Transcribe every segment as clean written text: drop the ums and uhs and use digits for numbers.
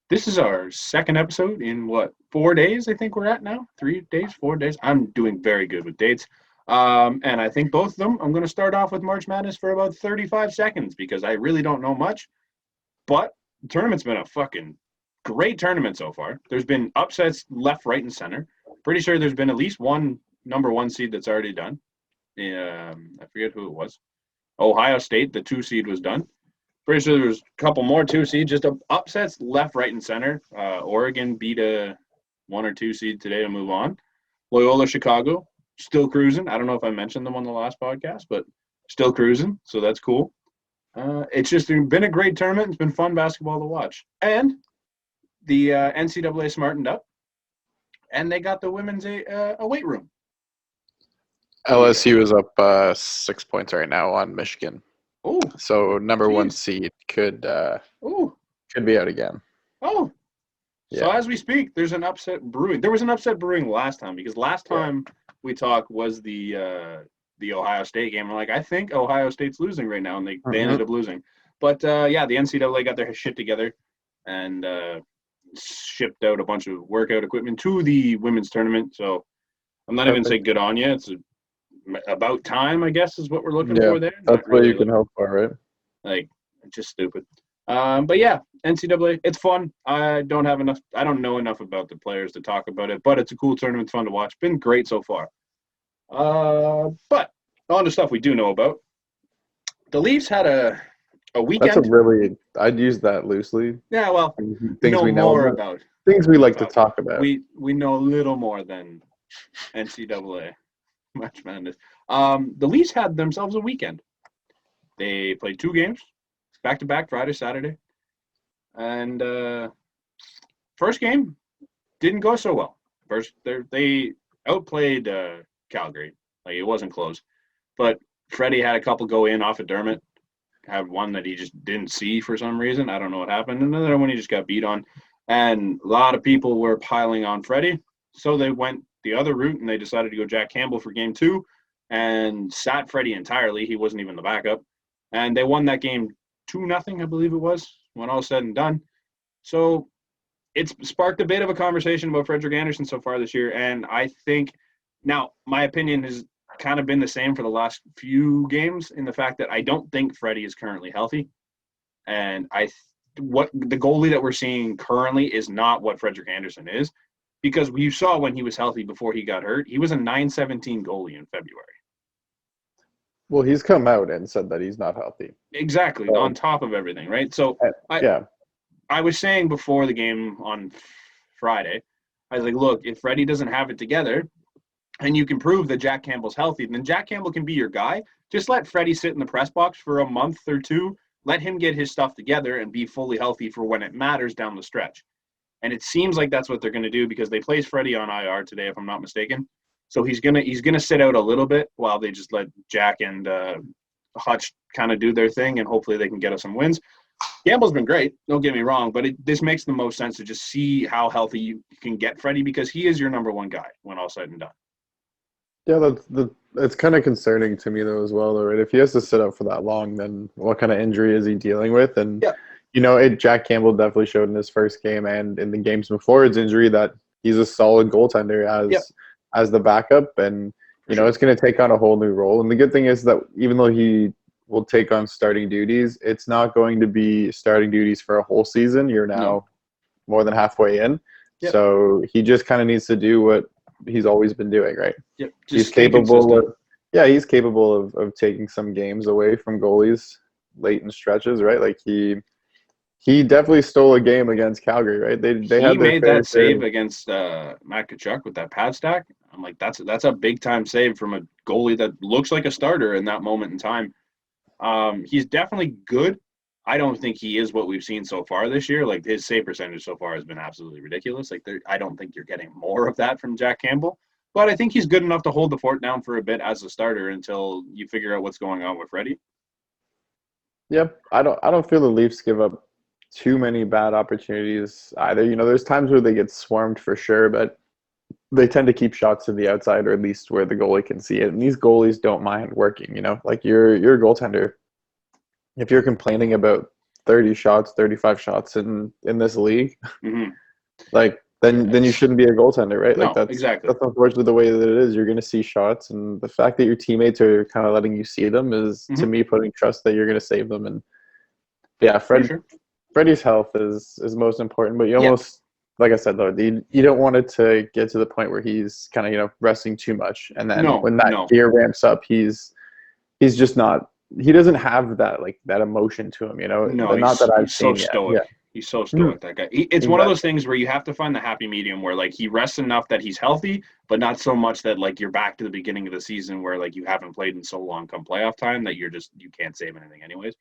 This is our second episode in what, 4 days? I think we're at now. 3 days, 4 days. I'm doing very good with dates. And I think both of them, I'm going to start off with March Madness for about 35 seconds because I really don't know much. But the tournament's been a fucking great tournament so far. There's been upsets left, right, and center. Pretty sure there's been at least one number one seed that's already done. I forget who it was. Ohio State, the 2 seed, was done. Pretty sure there's a couple more 2 seeds, just upsets left, right, and center. Oregon beat a 1 or 2 seed today to move on. Loyola Chicago, still cruising. I don't know if I mentioned them on the last podcast, but still cruising, so that's cool. It's just been a great tournament. It's been fun basketball to watch. And the NCAA smartened up, and they got the women's a weight room. LSU is up 6 points right now on Michigan. Oh, so number one seed could be out again. Oh, yeah. So as we speak, there's an upset brewing. There was an upset brewing last time because last time we talked was the Ohio State game. I'm like, I think Ohio State's losing right now, and they ended up losing. But yeah, the NCAA got their shit together and shipped out a bunch of workout equipment to the women's tournament. So I'm not even saying good on you. It's about time, I guess, is what we're looking for there. That's what you can hope for, right? Like, just stupid. But yeah, NCAA, it's fun. I don't know enough about the players to talk about it, but it's a cool tournament. It's fun to watch. Been great so far. But on to stuff we do know about. The Leafs had a weekend. I'd use that loosely. Yeah, well, things we know more about. Things we like to talk about. We know a little more than NCAA. March Madness. The Leafs had themselves a weekend. They played 2 games, back-to-back, Friday, Saturday. And first game didn't go so well. First, they outplayed Calgary. Like, it wasn't close. But Freddie had a couple go in off of Dermott. Had one that he just didn't see for some reason. I don't know what happened. Another one he just got beat on. And a lot of people were piling on Freddie. So they went the other route, and they decided to go Jack Campbell for game 2 and sat Freddie entirely. He wasn't even the backup. And they won that game 2-0, I believe it was, when all said and done. So it's sparked a bit of a conversation about Frederik Andersen so far this year. And I think now my opinion has kind of been the same for the last few games in the fact that I don't think Freddie is currently healthy. And what the goalie that we're seeing currently is not what Frederik Andersen is. Because you saw when he was healthy before he got hurt, he was a .917 goalie in February. Well, he's come out and said that he's not healthy. Exactly, on top of everything, right? So I was saying before the game on Friday, I was like, look, if Freddie doesn't have it together and you can prove that Jack Campbell's healthy, then Jack Campbell can be your guy. Just let Freddie sit in the press box for a month or 2. Let him get his stuff together and be fully healthy for when it matters down the stretch. And it seems like that's what they're going to do because they placed Freddie on IR today, if I'm not mistaken. So he's gonna sit out a little bit while they just let Jack and Hutch kind of do their thing, and hopefully they can get us some wins. Campbell's been great, don't get me wrong, but this makes the most sense to just see how healthy you can get Freddie because he is your number one guy when all said and done. Yeah, it's kind of concerning to me though as well, though, right? If he has to sit out for that long, then what kind of injury is he dealing with? And Jack Campbell definitely showed in his first game and in the games before his injury that he's a solid goaltender as the backup, and it's going to take on a whole new role. And the good thing is that even though he will take on starting duties, it's not going to be starting duties for a whole season. You're now more than halfway in, so he just kind of needs to do what he's always been doing, right? Yep. He's capable of taking some games away from goalies late in stretches, right? Like he definitely stole a game against Calgary, right? He made that save against Matt Tkachuk with that pad stack. I'm like, that's a big time save from a goalie that looks like a starter in that moment in time. He's definitely good. I don't think he is what we've seen so far this year. Like, his save percentage so far has been absolutely ridiculous. Like, I don't think you're getting more of that from Jack Campbell. But I think he's good enough to hold the fort down for a bit as a starter until you figure out what's going on with Freddie. Yep, I don't feel the Leafs give up too many bad opportunities either. There's times where they get swarmed for sure, but they tend to keep shots to the outside or at least where the goalie can see it. And these goalies don't mind working, like you're a goaltender. If you're complaining about 30 shots, 35 shots in this league, Mm-hmm. like then you shouldn't be a goaltender, right? Like No, exactly. that's unfortunately the way that it is. You're going to see shots, and the fact that your teammates are kind of letting you see them is to me putting trust that you're going to save them. And yeah, Freddie's health is most important, but you almost like I said though, you don't want it to get to the point where he's kind of resting too much, and then when that gear ramps up, he's just not. He doesn't have that that emotion to him, No, not that I've he's so seen stoic. yet. Yeah. He's so stoic, that guy. It's one of those things where you have to find the happy medium where like he rests enough that he's healthy, but not so much that like you're back to the beginning of the season where like you haven't played in so long come playoff time that you can't save anything anyways.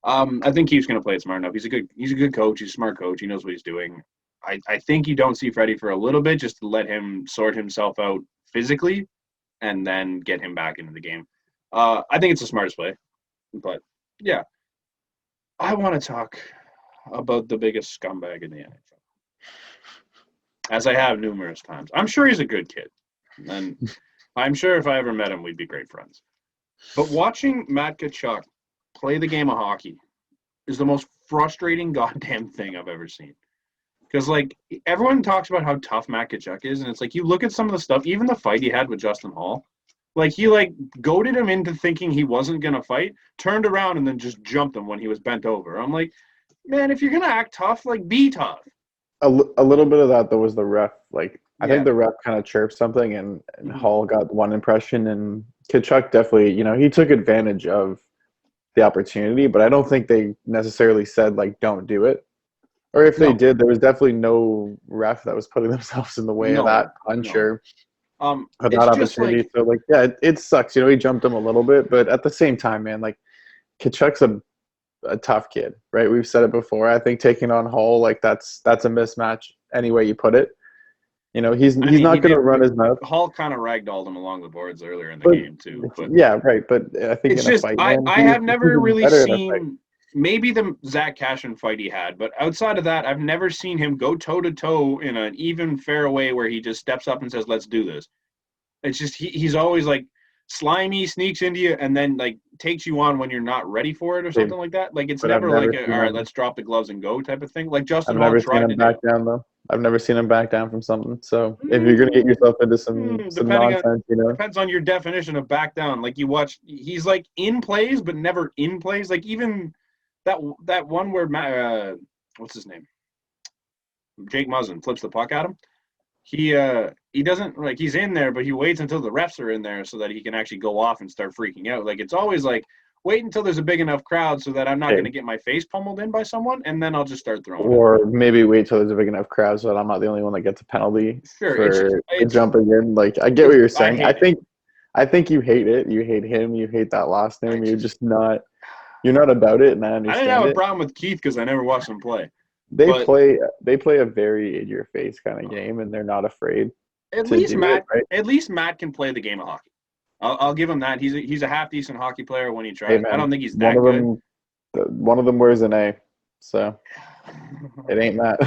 I think Keith's going to play it smart enough. He's a good coach. He's a smart coach. He knows what he's doing. I think you don't see Freddie for a little bit just to let him sort himself out physically and then get him back into the game. I think it's the smartest play. But, yeah. I want to talk about the biggest scumbag in the NFL. As I have numerous times. I'm sure he's a good kid. And I'm sure if I ever met him, we'd be great friends. But watching Matt Tkachuk play the game of hockey is the most frustrating goddamn thing I've ever seen. Because, like, everyone talks about how tough Matt Tkachuk is, and it's like you look at some of the stuff, even the fight he had with Justin Hall, like, he, goaded him into thinking he wasn't going to fight, turned around, and then just jumped him when he was bent over. I'm like, man, if you're going to act tough, be tough. A little bit of that, though, was the ref. I think the ref kind of chirped something, and Hall got one impression, and Tkachuk definitely, he took advantage of the opportunity, but I don't think they necessarily said, don't do it. Or if they did, there was definitely no ref that was putting themselves in the way of that punch or of that opportunity. So, it sucks. He jumped him a little bit, but at the same time, man, Tkachuk's a tough kid, right? We've said it before. I think taking on Hall, that's a mismatch any way you put it. He's not going to run his mouth. Hall kind of ragdolled him along the boards earlier in the game too. But yeah, right. But I think it's just I have never really seen maybe the Zach Cashin fight he had, but outside of that, I've never seen him go toe to toe in an even fair way where he just steps up and says, "Let's do this." It's just he's always slimy, sneaks into you, and then takes you on when you're not ready for it or something like that. It's never all right, let's drop the gloves and go type of thing. Justin Hall tried to back down though. I've never seen him back down from something. So if you're gonna get yourself into some nonsense, depends on your definition of back down. You watch, he's in plays but never in plays. Even that one where what's his name? Jake Muzzin flips the puck at him. He doesn't he's in there, but he waits until the refs are in there so that he can actually go off and start freaking out. It's always wait until there's a big enough crowd so that I'm not going to get my face pummeled in by someone, and then I'll just start throwing. Or maybe wait till there's a big enough crowd so that I'm not the only one that gets a penalty for jumping in. I get what you're saying. I think you hate it. You hate him. You hate that last name. You're just not. You're not about it, and I understand. I didn't have a problem with Keith because I never watched him play. They play a very in your face kind of game, and they're not afraid. At least Matt can play the game of hockey. I'll give him that. He's a half decent hockey player when he tries. I don't think he's that good. One of them wears an A, so it ain't Matt.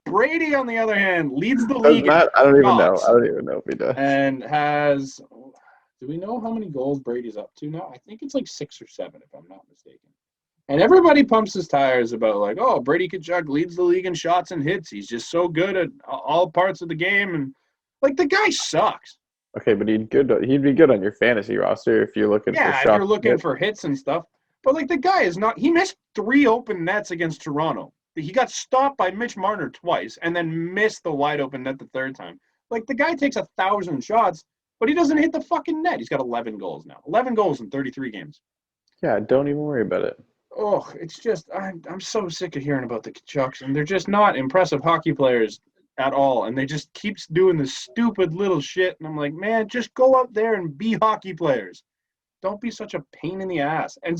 Brady, on the other hand, leads the league. Matt, I don't even know. I don't even know if he does. And has. Do we know how many goals Brady's up to now? I think it's 6 or 7, if I'm not mistaken. And everybody pumps his tires about Brady Tkachuk leads the league in shots and hits. He's just so good at all parts of the game, and the guy sucks. Okay, but he'd be good on your fantasy roster if you're looking for shots. Yeah, if you're looking for hits and stuff. But the guy is not. He missed 3 open nets against Toronto. He got stopped by Mitch Marner twice, and then missed the wide open net the third time. The guy takes 1,000 shots, but he doesn't hit the fucking net. He's got 11 goals now. 11 goals in 33 games. Yeah, don't even worry about it. Oh, it's just I'm so sick of hearing about the Tkachuks, and they're just not impressive hockey players at all, and they just keeps doing this stupid little shit, and I'm like, man, just go out there and be hockey players. Don't be such a pain in the ass. And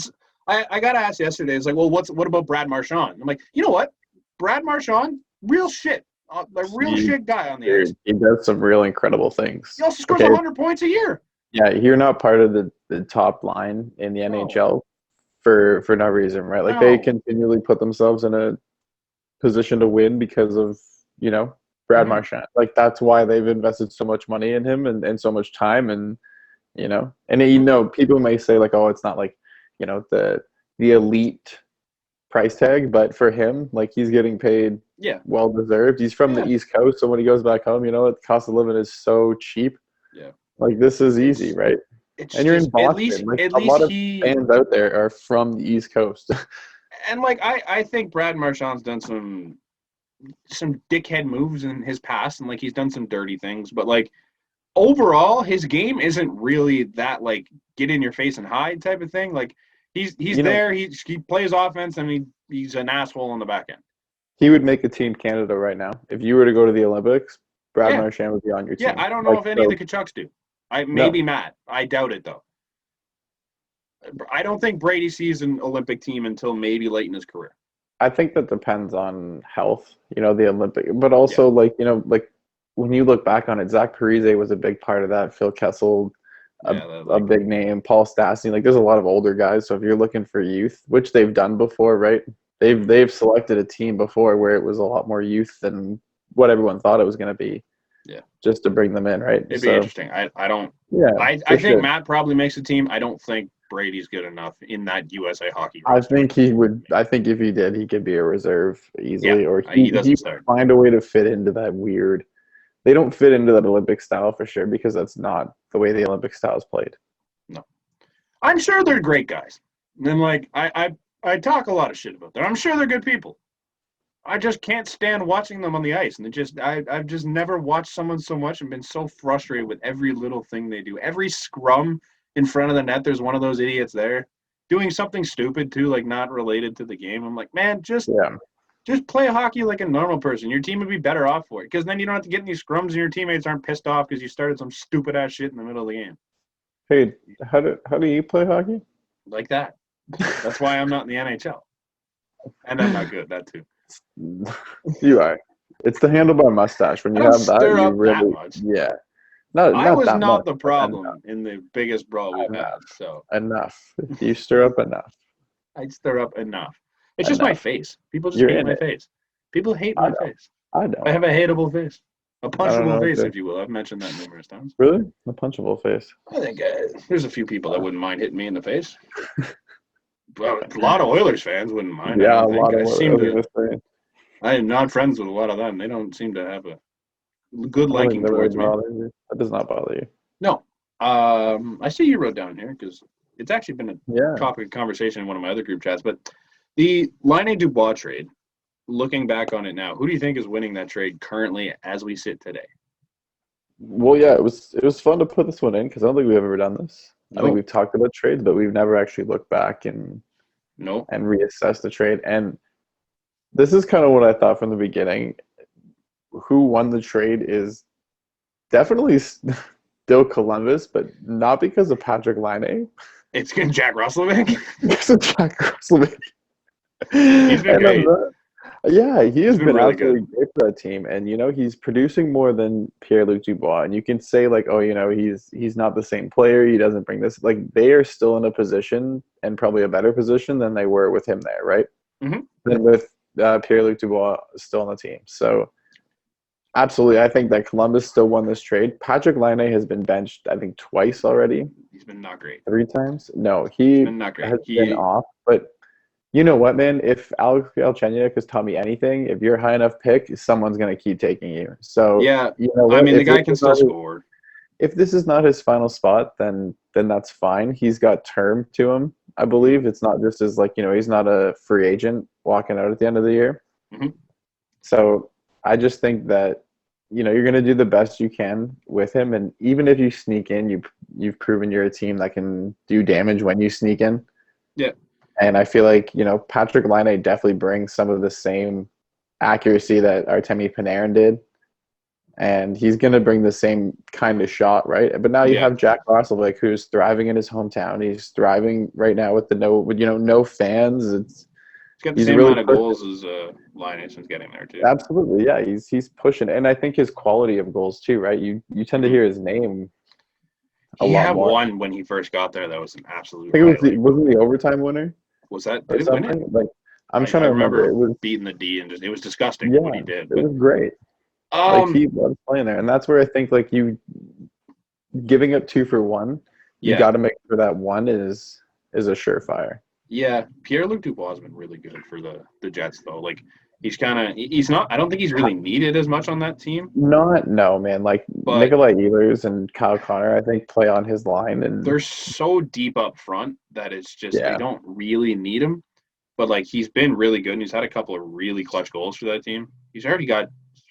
I got asked yesterday, it's well, what about Brad Marchand? I'm like, you know what? Brad Marchand, real shit. A real shit guy on the ice. He does some real incredible things. He also scores 100 points a year. Yeah, you're not part of the top line in the NHL for no reason, right? They continually put themselves in a position to win because of, Brad Marchand. That's why they've invested so much money in him and so much time, and people may say oh, it's not the elite price tag, but for him, like he's getting paid Yeah. well deserved. He's from the East Coast, so when he goes back home, the cost of living is so cheap. Yeah. Like this is easy, right? And you're in Boston. At A lot least of fans out there are from the East Coast. And like I think Brad Marchand's done some dickhead moves in his past, and like he's done some dirty things, but like overall his game isn't really that like get in your face and hide type of thing. Like he's there, he plays offense, and he's an asshole on the back end. He would make a Team Canada right now. If you were to go to the Olympics, Brad Marchand would be on your team. Yeah, I don't know if any of the Kachucks do. Maybe Matt. I doubt it though. I don't think Brady sees an Olympic team until maybe late in his career. I think that depends on health, the Olympic, but also like when you look back on it, Zach Parise was a big part of that. Phil Kessel, a big name, Paul Stastny. Like there's a lot of older guys. So if you're looking for youth, which they've done before, right? They've selected a team before where it was a lot more youth than what everyone thought it was going to be. Yeah. Just to bring them in, right? It'd be interesting. I don't. Yeah. I think Matt probably makes a team. I don't think Brady's good enough in that USA hockey roster. I think he would. I think if he did, he could be a reserve easily, or he doesn't start. Find a way to fit into that weird. They don't fit into that Olympic style for sure because that's not the way the Olympic style is played. No, I'm sure they're great guys. And like I talk a lot of shit about them. I'm sure they're good people. I just can't stand watching them on the ice, and I've just never watched someone so much and been so frustrated with every little thing they do. Every scrum in front of the net, there's one of those idiots there doing something stupid too, like not related to the game. I'm like, man, just play hockey like a normal person. Your team would be better off for it, because then you don't have to get in these scrums and your teammates aren't pissed off because you started some stupid ass shit in the middle of the game. Hey, how do you play hockey? Like that. That's why I'm not in the NHL, and I'm not good. That too. You are. It's the handlebar mustache. When you have that, you really I was not the problem in the biggest brawl we've had. So enough. You stir up enough. I stir up enough. It's just my face. People just hate my face. People hate my face. I don't. I have a hateable face. A punchable face, if you will. I've mentioned that numerous times. Really? A punchable face. I think there's a few people that wouldn't mind hitting me in the face. Well, a lot of Oilers fans wouldn't mind. Yeah, a lot of Oilers fans. I am not friends with a lot of them. They don't seem to have a good liking towards me. That does not bother you. No. I see you wrote down here because it's actually been a topic of conversation in one of my other group chats. But the Laine Dubois trade, looking back on it now, who do you think is winning that trade currently as we sit today? Well, yeah, it was fun to put this one in because I don't think we've ever done this. I think we've talked about trades, but we've never actually looked back and reassessed the trade. And this is kind of what I thought from the beginning. Who won the trade is definitely still Columbus, but not because of Patrick Laine. It's Jack Roslovic. Because of Jack Roslovic. He's been great. Yeah, he has been really absolutely great for that team, and he's producing more than Pierre-Luc Dubois. And you can say like, oh, he's not the same player. He doesn't bring this. Like they are still in a position, and probably a better position than they were with him there, right? Mm-hmm. Than with Pierre-Luc Dubois still on the team. So absolutely, I think that Columbus still won this trade. Patrick Laine has been benched, I think, twice already. He's been not great. 3 times? No, he's been not great. Has been off, but. You know what, man? If Alex Galchenyuk has taught me anything, if you're a high enough pick, someone's going to keep taking you. So yeah, you know what? I mean, the guy can still score. If this is not his final spot, then that's fine. He's got term to him, I believe. It's not just as like he's not a free agent walking out at the end of the year. Mm-hmm. So I just think that you're going to do the best you can with him, and even if you sneak in, you've proven you're a team that can do damage when you sneak in. Yeah. And I feel like, Patrick Laine definitely brings some of the same accuracy that Artemi Panarin did. And he's going to bring the same kind of shot, right? But now you have Jack Roslovic, who's thriving in his hometown. He's thriving right now with no fans. He's got the same amount of goals as Laine's getting there, too. Absolutely, yeah. He's pushing. And I think his quality of goals, too, right? You tend to hear his name He had one when he first got there that was an absolute. I think wasn't the overtime winner? Was that? Did it win it? Like, I'm trying to remember. It was beating the D and it was disgusting what he did. It was great. He was playing there, and that's where I think you giving up 2 for 1. You got to make sure that 1 is a surefire. Yeah, Pierre-Luc Dubois has been really good for the Jets, though. Like, he's not, I don't think he's really needed as much on that team, No, man. Like but Nikolai Ehlers and Kyle Connor, I think play on his line, and they're so deep up front that it's just, they yeah, don't really need him. But, like, he's been really good, and he's had a couple of really clutch goals for that team. He's already got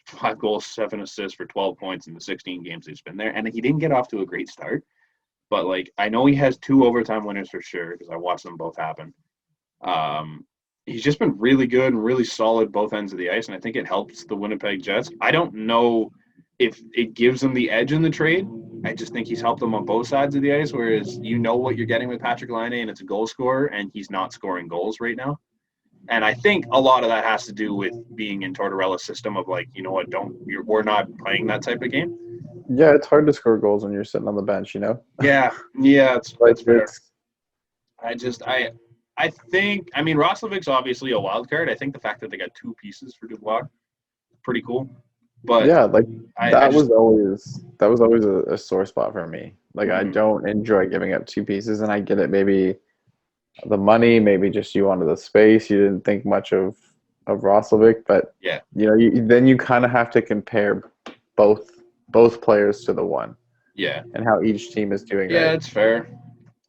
5 goals, 7 assists for 12 points in the 16 games he's been there, and he didn't get off to a great start. But, like, I know he has 2 overtime winners for sure because I watched them both happen. He's just been really good and really solid both ends of the ice, and I think it helps the Winnipeg Jets. I don't know if it gives them the edge in the trade. I just think he's helped them on both sides of the ice, whereas you know what you're getting with Patrick Laine, and it's a goal scorer, and he's not scoring goals right now. And I think a lot of that has to do with being in Tortorella's system of, like, you know what, we're not playing that type of game. yeah, it's hard to score goals when you're sitting on the bench, you know. Yeah, that's fair. I think, I mean, Roslovic's obviously a wild card. I think the fact that they got 2 pieces for Dubois, pretty cool. But yeah, like I just, that was always a sore spot for me. Like I Mhm. don't enjoy giving up 2 pieces, and I get it. Maybe the money, maybe just you wanted the space. You didn't think much of Roslovic, but Yeah, you know, then you kind of have to compare both players to the one yeah, and how each team is doing yeah, right. it's fair.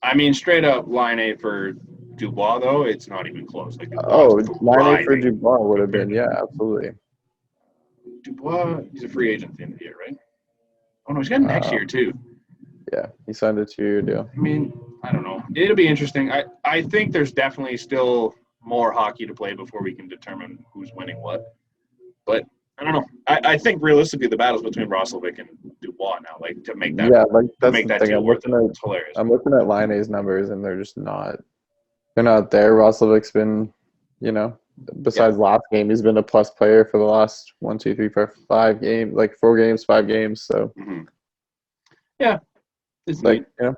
I mean, straight up line A for Dubois, though, it's not even close. Like, Dubois is Oh, line A for thriving Dubois would have compared been, to yeah, absolutely. Dubois. He's a free agent at the end of the year, right? Oh, no, he's got next year, Um, too. yeah, he signed a 2-year deal. I mean, I don't know. It'll be interesting. I think there's definitely still more hockey to play before we can determine who's winning what. But I don't know. I think realistically the battle's between Roslovic and Dubois now. Like to make Yeah, like that's the that thing. deal worth it. It's hilarious. I'm looking at Line A's numbers, and they're just not. They're not there. Roslovic's been, you know, Yeah. besides last game, he's been a plus player for the last 1, 2, 3, 4, 5 games, like 4 games, 5 games. So Mm-hmm. Yeah. It's it's like, neat. you know,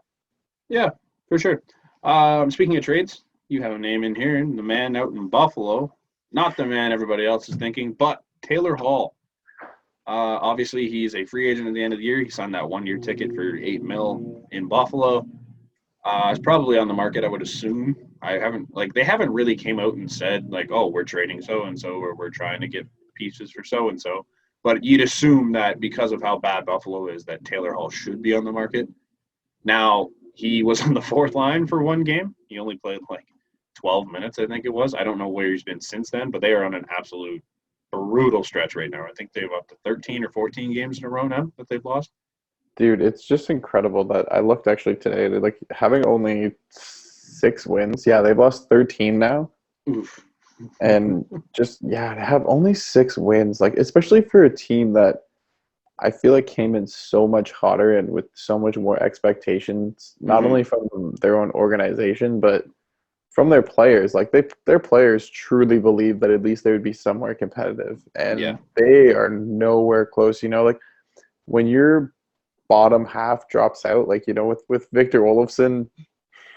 Yeah, for sure. Speaking of trades, you have a name in here, the man out in Buffalo. Not the man everybody else is thinking, but Taylor Hall. Obviously, he's a free agent at the end of the year. He signed that 1-year ticket for $8 million in Buffalo. It's probably on the market, I would assume. They haven't really came out and said, like, oh, we're trading so and so, or we're trying to get pieces for so and so. But you'd assume that because of how bad Buffalo is, that Taylor Hall should be on the market. Now, he was on the 4th line for 1 game. He only played like 12 minutes, I think it was. I don't know where he's been since then, but they are on an absolute brutal stretch right now. I think they've up to 13 or 14 games in a row now that they've lost. dude, it's just incredible that I looked actually today. They're like having only 6 wins. Yeah, they've lost 13 now. Oof. And just, yeah, to have only 6 wins, like, especially for a team that I feel like came in so much hotter and with so much more expectations, not only from their own organization, but from their players. Like their players truly believe that at least they would be somewhere competitive, Yeah. and they are nowhere close. You know, like when your bottom half drops out, like you know, with Victor Olofsson,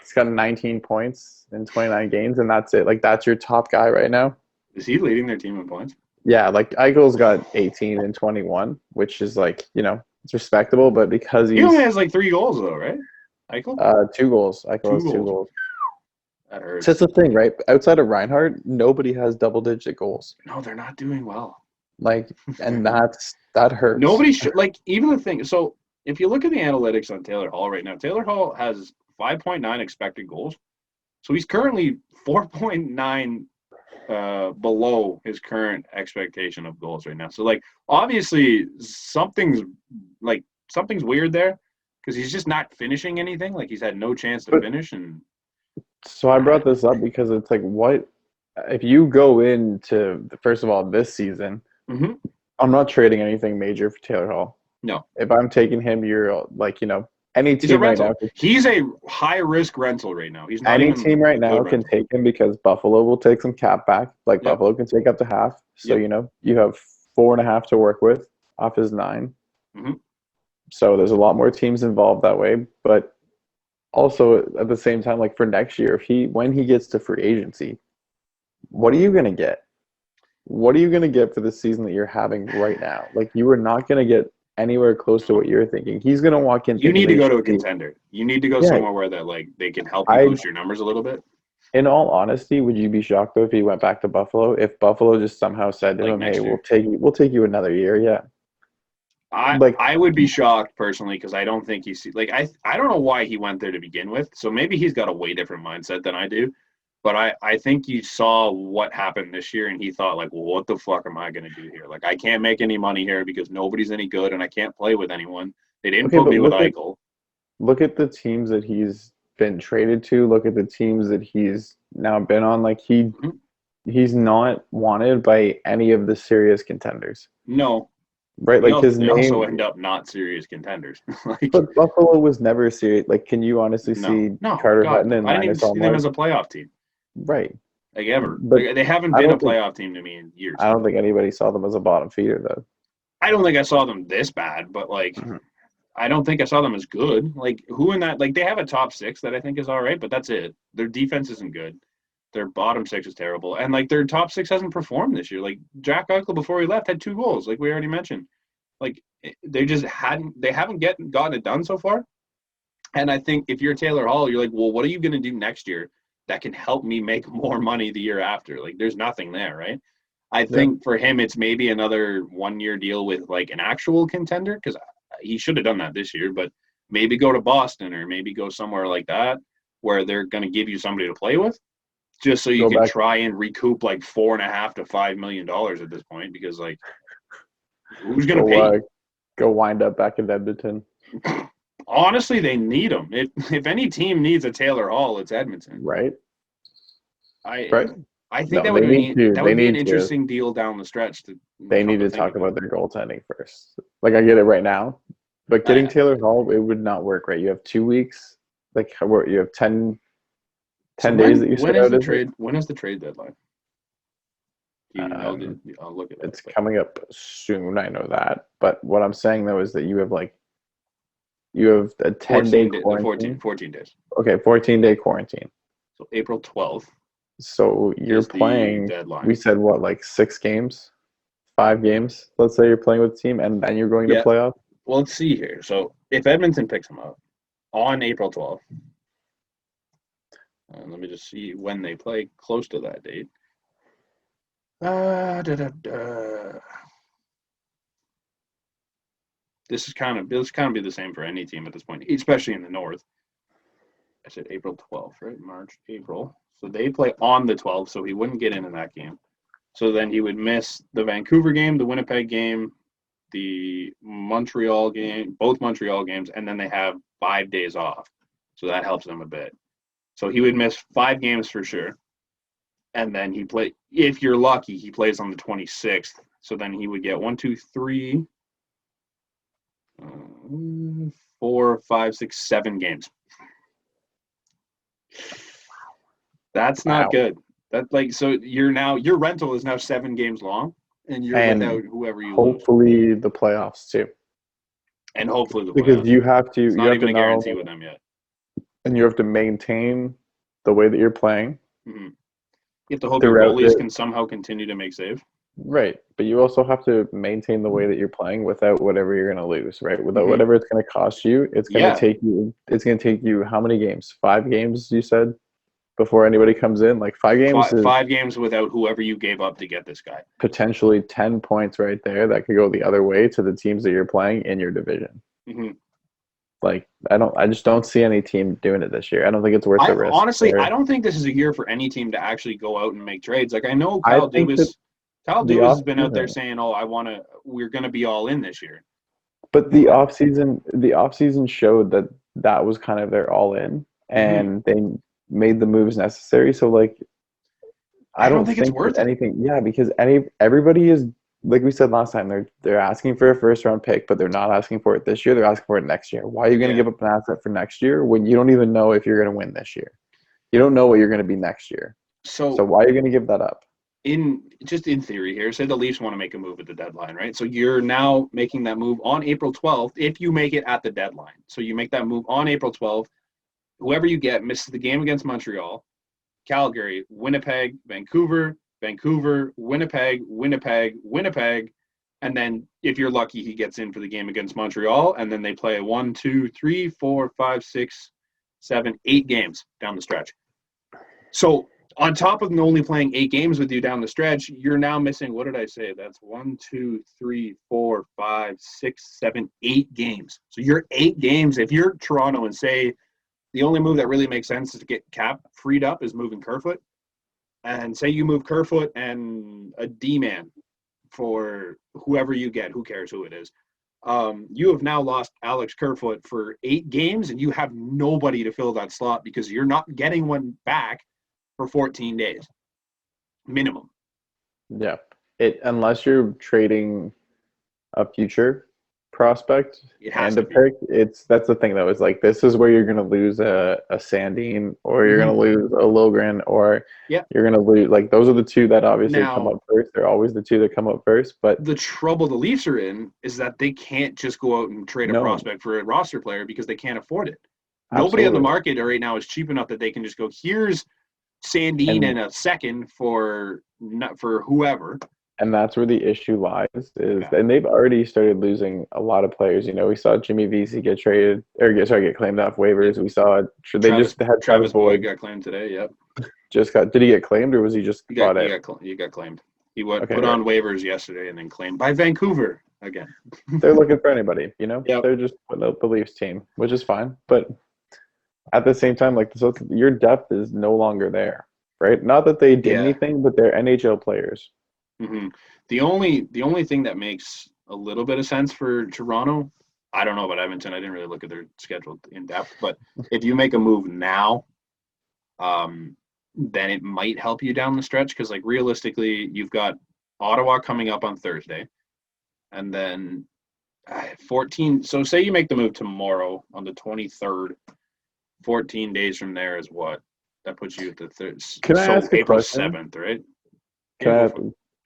he's got 19 points in 29 games, and that's it. Like that's your top guy right now. Is he leading their team in points? Yeah, like Eichel's got 18 and 21, which is like, you know, it's respectable, but because He only he's has like 3 goals, though, right? Eichel? 2 goals, Eichel 2 has 2 goals. goals. That So hurts. that's the thing, right? Outside of Reinhardt, nobody has double-digit goals. No, they're not doing well. Like, and that hurts. Nobody should, like, even the thing. So if you look at the analytics on Taylor Hall right now, Taylor Hall has 5.9 expected goals. So he's currently 4.9 below his current expectation of goals right now. So, like, obviously something's weird there because he's just not finishing anything. Like, he's had no chance to But finish. And so I brought this up because it's like, what if you go into first of all this season? Mhm. I'm not trading anything major for Taylor Hall. No, If I'm taking him, you're like, you know, any he's a team right now. rental. He's a high risk rental right now. He's not Any even team right a now good can rental. take him because Buffalo will take some cap back. Like Yep. Buffalo can take up to half. So, Yep. you know, you have 4.5 to work with off his 9. Mhm. So there's a lot more teams involved that way. But also at the same time, like for next year, when he gets to free agency, what are you gonna get? What are you gonna get for the season that you're having right now? Like you are not gonna get anywhere close to what you're thinking. He's gonna walk in You thinking need to they go to a should be. contender. You need to go Yeah, somewhere where that, like, they can help you I boost your numbers a little bit. In all honesty, would you be shocked though if he went back to Buffalo? If Buffalo just somehow said to like him, "Hey, next year. we'll take you another year." Yeah. Like, I would be shocked personally because I don't think he's like I don't know why he went there to begin with. So maybe he's got a way different mindset than I do. But I think he saw what happened this year and he thought like, well, what the fuck am I gonna do here? Like I can't make any money here because nobody's any good and I can't play with anyone. They didn't okay, put but me with Eichel. look at the teams that he's been traded to. Look at the teams that he's now been on. Like Mhm. he's not wanted by any of the serious contenders. No, Right? Like his they also name, end up not serious contenders. Like but Buffalo was never serious. Like, can you honestly see no, Carter God Hutton no. and I didn't even Linus see them Ullmark? as a playoff team Right. like ever. But Like, they haven't I been a don't think playoff team to me in years. I don't think anybody saw them as a bottom feeder though. I don't think I saw them this bad, but like Mhm. I don't think I saw them as good. Like who in that? Like they have a top six that I think is all right, but that's it. Their defense isn't good. Their bottom six is terrible, and like their top six hasn't performed this year. Like Jack Eichel before he left had 2 goals, like we already mentioned. Like they just hadn't. They haven't gotten it done so far. And I think if you're Taylor Hall, you're like, well, what are you going to do next year that can help me make more money the year after? Like there's nothing there, right? I Yeah. think for him, it's maybe another 1 year deal with like an actual contender because he should have done that this year, but maybe go to Boston or maybe go somewhere like that where they're going to give you somebody to play with just so you Go can back try and recoup like $4.5 to $5 million at this point because like who's going to go pay you? go wind up back in Edmonton. Honestly, they need him. If any team needs a Taylor Hall, it's Edmonton. Right? I Right. I think No, that would they need be to. that They would be an need to. interesting deal down the stretch to They come need to to think talk of it. about their goaltending first. Like I get it right now, but getting I, Taylor Hall, it would not work, right? You have 2 weeks. Like you have 10 so days that you when sit is out, the is it? trade? When is the trade deadline? Do you know Um, I'll look it up. it's But coming up soon. I know that. But what I'm saying though is that you have a 10-day 14 quarantine. 14 days. Okay, 14-day quarantine. So April 12th So you're is the playing. We deadline. said what, like 6 games, 5 games. Let's say you're playing with the team, and then you're going to Yeah. playoff. Well, let's see here. So if Edmonton picks him up on April 12th, and let me just see when they play close to that date. Da, da, da. This kind of be the same for any team at this point, especially in the North. I said April 12th, right? March, April. So they play on the 12th, so he wouldn't get in that game. So then he would miss the Vancouver game, the Winnipeg game, the Montreal game, both Montreal games, and then they have 5 days off. So that helps them a bit. So he would miss 5 games for sure. And then if you're lucky, he plays on the 26th. So then he would get 1, 2, 3, 4, 5, 6, 7 games. That's not Wow. good. That so your rental is now 7 games long, and you're And without whoever you lose, hopefully the playoffs too, and hopefully the because playoffs. you have to It's not even a guarantee with them yet. and you have to maintain the way that you're playing Mm-hmm. You have to hope your throughout goalies it. can somehow continue to make saves. Right, but you also have to maintain the way that you're playing without whatever you're going to lose, right? Without Mm-hmm. whatever it's going to cost you. It's going Yeah. to take you. It's going to take you how many games? 5 games, you said, before anybody comes in. Like 5 games is 5 games without whoever you gave up to get this guy. potentially 10 points right there that could go the other way to the teams that you're playing in your division. Mm-hmm. Like I just don't see any team doing it this year. I don't think it's worth the risk. Honestly, I don't think this is a year for any team to actually go out and make trades. Like I know I Kyle think Dubas the has been out there offseason, saying, "Oh, we're going to be all in this year." but the offseason showed that was kind of their all in, and they made the moves necessary. So like, I don't think it's think worth that it. anything. Yeah, because everybody is, like we said last time, they're asking for a first round pick, but they're not asking for it this year. They're asking for it next year. Why are you going to give up an asset for next year when you don't even know if you're going to win this year? You don't know what you're going to be next year. So why are you going to give that up? In theory here, say the Leafs want to make a move at the deadline, right? So you're now making that move on April 12th if you make it at the deadline. So you make that move on April 12th. Whoever you get misses the game against Montreal, Calgary, Winnipeg, Vancouver, Winnipeg, and then if you're lucky, he gets in for the game against Montreal, and then they play 1, 2, 3, 4, 5, 6, 7, 8 games down the stretch. So on top of only playing 8 games with you down the stretch, you're now missing, what did I say? That's 1, 2, 3, 4, 5, 6, 7, 8 games. So you're 8 games. If you're Toronto and say the only move that really makes sense is to get cap freed up is moving Kerfoot, and say you move Kerfoot and a D-man for whoever you get, who cares who it is. You have now lost Alex Kerfoot for 8 games, and you have nobody to fill that slot because you're not getting one back for 14 days minimum. Yeah. Unless you're trading a future prospect and a pick, that's the thing though. It's like this is where you're gonna lose a Sandine, or you're gonna lose a Logren, or you're gonna lose, like, those are the 2 that obviously come up first. They're always the 2 that come up first. But the trouble the Leafs are in is that they can't just go out and trade a prospect for a roster player because they can't afford it. Nobody on the market right now is cheap enough that they can just go, here's Sandine and a second for whoever. And that's where the issue lies, and they've already started losing a lot of players. You know, we saw Jimmy Vesey get traded, or get claimed off waivers. We saw just had Travis Boyd got claimed today. Yep. Did he get claimed, or was he just bought out? He got claimed. He put on waivers yesterday and then claimed by Vancouver again. They're looking for anybody, you know? Yep. They're just putting out the Leafs team, which is fine. But at the same time, like, so your depth is no longer there, right? Not that they did anything, but they're NHL players. Mm-hmm. The only thing that makes a little bit of sense for Toronto, I don't know about Edmonton. I didn't really look at their schedule in depth, but if you make a move now, then it might help you down the stretch because, like, realistically, you've got Ottawa coming up on Thursday, and then 14. So say you make the move tomorrow on the 23rd. 14 days from there is what? That puts you at the third. Can I ask April a question? 7th, right?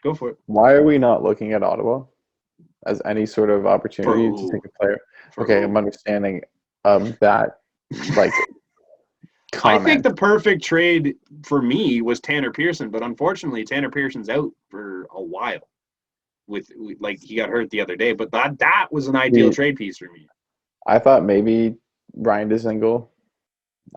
Go for it. Why are we not looking at Ottawa as any sort of opportunity to take a player? I'm understanding that, like, comment. I think the perfect trade for me was Tanner Pearson, but unfortunately Tanner Pearson's out for a while. With like, he got hurt the other day, but that was an ideal trade piece for me. I thought maybe Ryan Dzingel.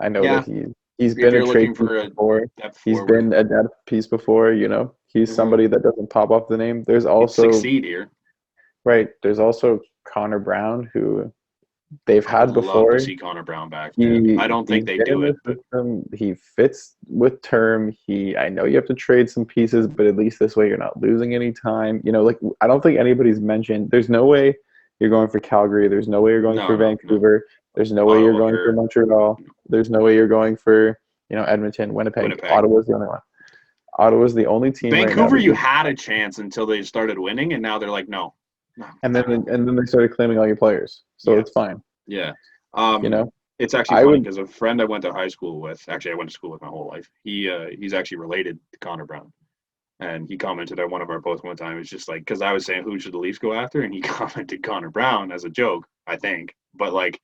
I know that he's been a trade piece before. He's been a depth piece before, you know. He's somebody that doesn't pop off the name. There's also succeed here. Right. There's also Connor Brown, who they've had before. Love to see Connor Brown back. I don't think they do it. He fits with term. I know you have to trade some pieces, but at least this way you're not losing any time. You know, like, I don't think anybody's mentioned. There's no way you're going for Calgary. There's no way you're going for Vancouver. No. There's no way you're going for Montreal. There's no way you're going for, you know, Edmonton, Winnipeg. Ottawa's the only one. Ottawa's the only team. Vancouver, right now you had a chance until they started winning, and now they're like, no. And then they started claiming all your players, so it's fine. Yeah. You know, it's actually funny because a friend I went to high school with, actually I went to school with my whole life. He's actually related to Connor Brown, and he commented on one of our posts one time. It's just like, because I was saying who should the Leafs go after, and he commented Connor Brown as a joke, I think. But, like,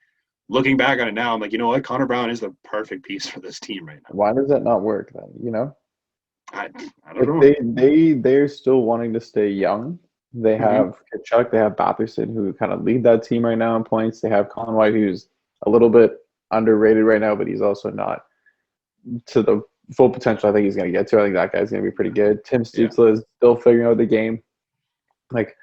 looking back on it now, I'm like, you know what? Connor Brown is the perfect piece for this team right now. Why does that not work then? You know, I don't know. They're still wanting to stay young. They have Kachuk, they have Batherson, who kind of lead that team right now in points. They have Conway, who's a little bit underrated right now, but he's also not to the full potential I think he's going to get to. I think that guy's going to be pretty good. Tim Stützle is still figuring out the game. Like,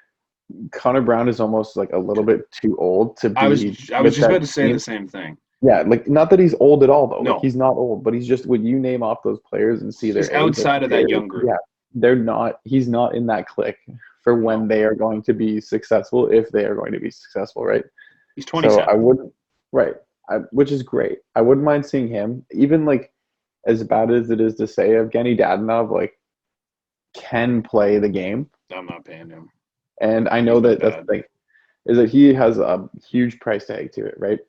Connor Brown is almost like a little bit too old to be. I was just about to say the same thing. Yeah, like, not that he's old at all though. No. Like, he's not old, but he's just, when you name off those players and see their age, outside of that young group. Yeah, they're not. He's not in that clique for when they are going to be successful, if they are going to be successful, right? He's 27. So I wouldn't, which is great. I wouldn't mind seeing him, even, like, as bad as it is to say, Evgeny Dadonov, like, can play the game. I'm not paying him. And I know that's the thing, is that he has a huge price tag to it, right?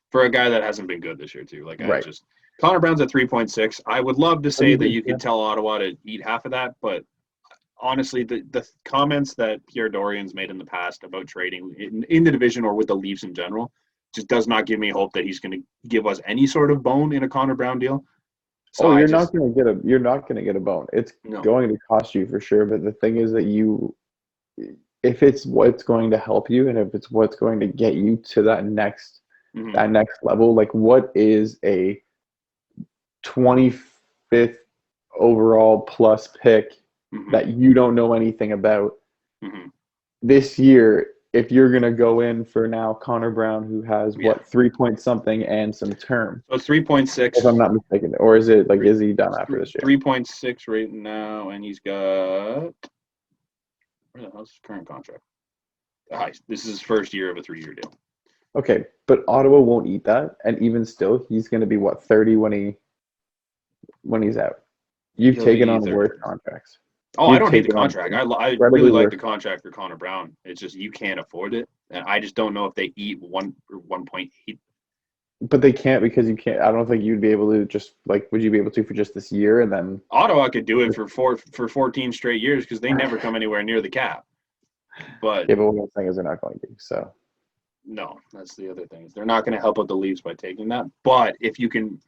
For a guy that hasn't been good this year, too. Like, Connor Brown's at 3.6. I would love to say that you could tell Ottawa to eat half of that, but honestly, the comments that Pierre Dorian's made in the past about trading in the division or with the Leafs in general just does not give me hope that he's going to give us any sort of bone in a Connor Brown deal. So you're not going to get a bone. It's going to cost you for sure. But the thing is that if it's what's going to help you, and if it's what's going to get you to that next level, like, what is a 25th overall plus pick that you don't know anything about. This year, if you're going to go in for now Connor Brown, who has, 3 point something and some term. So 3.6. If I'm not mistaken. Or is it, is he done after this year? 3.6 right now, and he's got – where the hell's his current contract? This is his first year of a 3-year deal. Okay, but Ottawa won't eat that, and even still, he's going to be, 30 when he's out. You've taken on worse contracts. Oh, I don't hate the contract. I really like the contract for Connor Brown. It's just you can't afford it, and I just don't know if they eat 1.8. But they can't because you can't. I don't think you'd be able to just would you be able to for just this year and then Ottawa could do it for 14 straight years because they never come anywhere near the cap. But yeah, but what I'm saying is they're not going to. So no, that's the other thing. They're not going to help out the Leafs by taking that. But if you can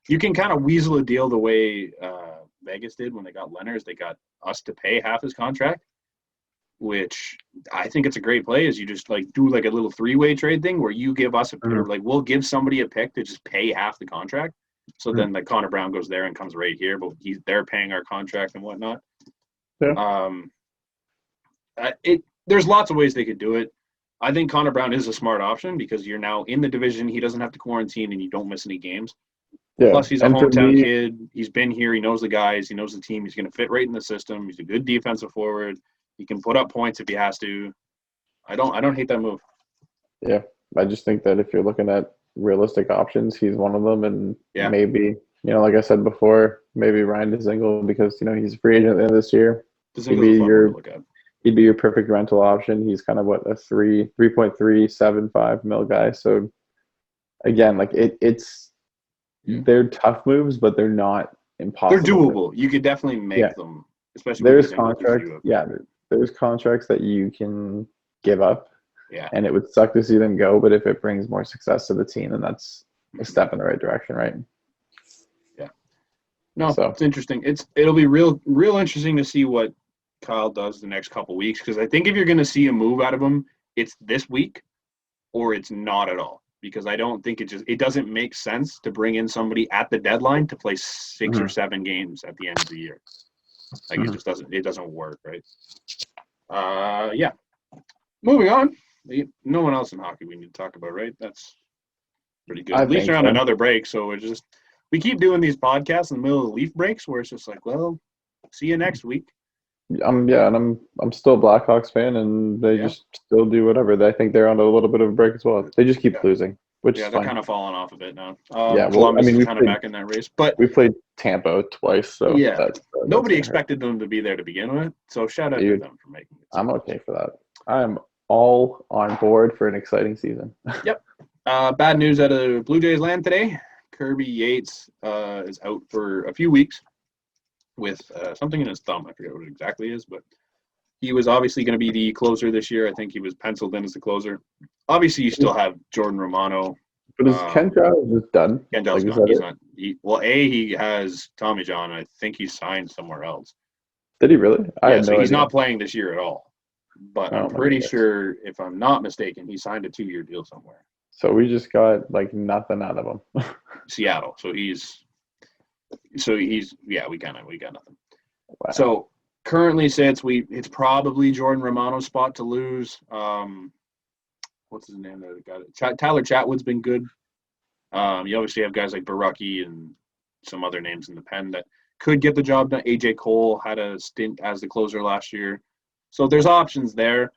kind of weasel a deal the way Vegas did when they got Leonard. They got us to pay half his contract, which I think it's a great play. Is you just do a little 3-way trade thing where you give us we'll give somebody a pick to just pay half the contract. So then Connor Brown goes there and comes right here, but they're paying our contract and whatnot. Yeah. There's lots of ways they could do it. I think Connor Brown is a smart option because you're now in the division. He doesn't have to quarantine and you don't miss any games. Yeah. Plus, he's a hometown kid. He's been here. He knows the guys. He knows the team. He's going to fit right in the system. He's a good defensive forward. He can put up points if he has to. I don't hate that move. Yeah, I just think that if you're looking at realistic options, he's one of them. And maybe, like I said before, maybe Ryan Dzingel because, he's a free agent at the end of this year. He'd be your perfect rental option. He's kind of a 3.375 mil guy. So again, it's they're tough moves, but they're not impossible. They're doable. You could definitely make them, especially there's contracts. There's contracts that you can give up. Yeah. And it would suck to see them go, but if it brings more success to the team, then that's a step in the right direction, right? Yeah. No, it's interesting. It'll be real interesting to see what Kyle does the next couple weeks, because I think if you're going to see a move out of him, it's this week or it's not at all. Because I don't think it doesn't make sense to bring in somebody at the deadline to play 6 or 7 games at the end of the year. It just doesn't work, right? Yeah. Moving on. No one else in hockey we need to talk about, right? That's pretty good. At least they're on another break, so we keep doing these podcasts in the middle of the Leaf breaks where it's just see you next week. And I'm still a Blackhawks fan, and they just still do whatever. I think they're on a little bit of a break as well. They just keep losing, which is they're fine. kind of falling off a bit now. Columbus is kind of back in that race, but we played Tampa twice, so nobody expected them to be there to begin with. So shout out to them for making it. I'm okay for that. I'm all on board for an exciting season. Yep. Bad news out of Blue Jays land today. Kirby Yates is out for a few weeks with something in his thumb. I forget what it exactly is, but he was obviously going to be the closer this year. I think he was penciled in as the closer. Obviously, you still have Jordan Romano. But is Ken Giles just done? Ken Giles gone. He's not. He has Tommy John. I think he's signed somewhere else. Did he really? He's not playing this year at all. But I'm pretty sure, if I'm not mistaken, he signed a 2-year deal somewhere. So we just got nothing out of him. Seattle. So he's we got nothing. Wow. So currently it's probably Jordan Romano's spot to lose. What's his name? Tyler Chatwood's been good. You obviously have guys like Baraki and some other names in the pen that could get the job done. AJ Cole had a stint as the closer last year. So there's options there,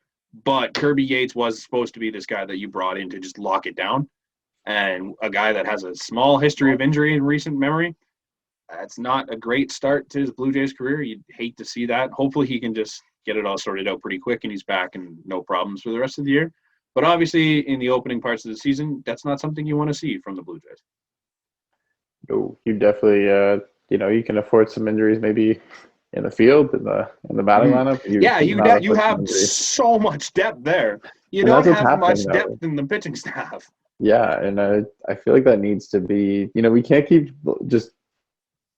but Kirby Yates was supposed to be this guy that you brought in to just lock it down, and a guy that has a small history of injury in recent memory. It's not a great start to his Blue Jays career. You'd hate to see that. Hopefully he can just get it all sorted out pretty quick and he's back and no problems for the rest of the year. But obviously in the opening parts of the season, that's not something you want to see from the Blue Jays. No, you definitely, you can afford some injuries maybe in the field, in the batting lineup. You have so much depth there. You don't have much depth in the pitching staff. Yeah, and I feel like that needs to be, we can't keep just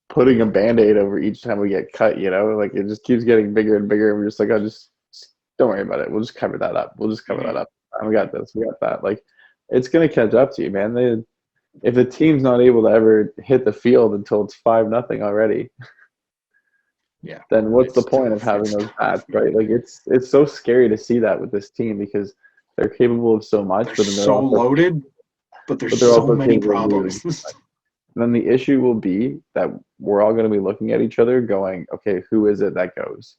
putting a Band-Aid over each time we get cut, it just keeps getting bigger and bigger. And we're just just don't worry about it. We'll just cover that up. We got this. We got that. It's going to catch up to you, man. If the team's not able to ever hit the field until it's 5-0 already, Yeah. then what's the It's point of tough. having It's those tough, bats, man. right? Like it's so scary to see that with this team because they're capable of so much, They're but then so loaded, but there's they're so also many capable of losing. problems. And then the issue will be that we're all going to be looking at each other, going, "Okay, who is it that goes?"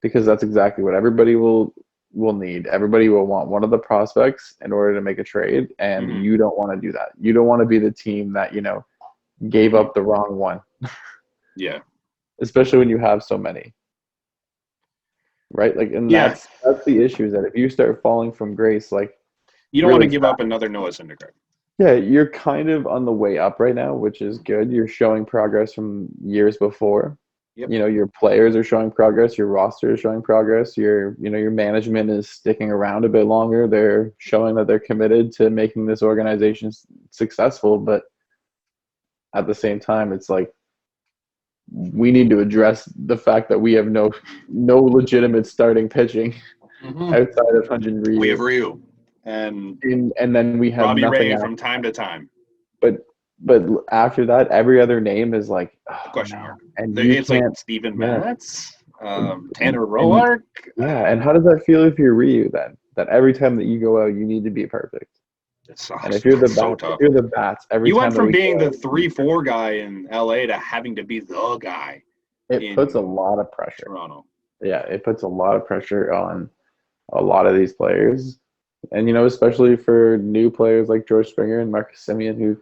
Because that's exactly what everybody will need. Everybody will want one of the prospects in order to make a trade, and Mhm. you don't want to do that. You don't want to be the team that gave Mhm. up the wrong one, Yeah. especially when you have so many. Right? Like, and Yeah. that's the issue is that if you start falling from grace, like You don't want to really give fast, up another Noah Syndergaard. yeah, you're kind of on the way up right now, which is good. You're showing progress from years before. Yep. Your players are showing progress, your roster is showing progress, your management is sticking around a bit longer. They're showing that they're committed to making this organization successful, but at the same time, it's like we need to address the fact that we have no legitimate starting pitching Mhm. outside of Hyun-Jin We have Ryu. Ryu and And then we have Robbie nothing Ray else. from time to time. But after that, every other name is like, A oh question no, mark. and you It's like can't. Steven Yeah, Matz, Tanner and Roark. yeah, and how does that feel if you're Ryu then? That every time that you go out, you need to be perfect. It And if sucks, you're man. the It's so bats, if tough. you're the bats, every You went time that from we being go the out, 3-4 guy in LA to having to be the guy it puts a in lot of pressure. Toronto. Yeah, it puts a lot of pressure on a lot of these players, and especially for new players like George Springer and Marcus Semien who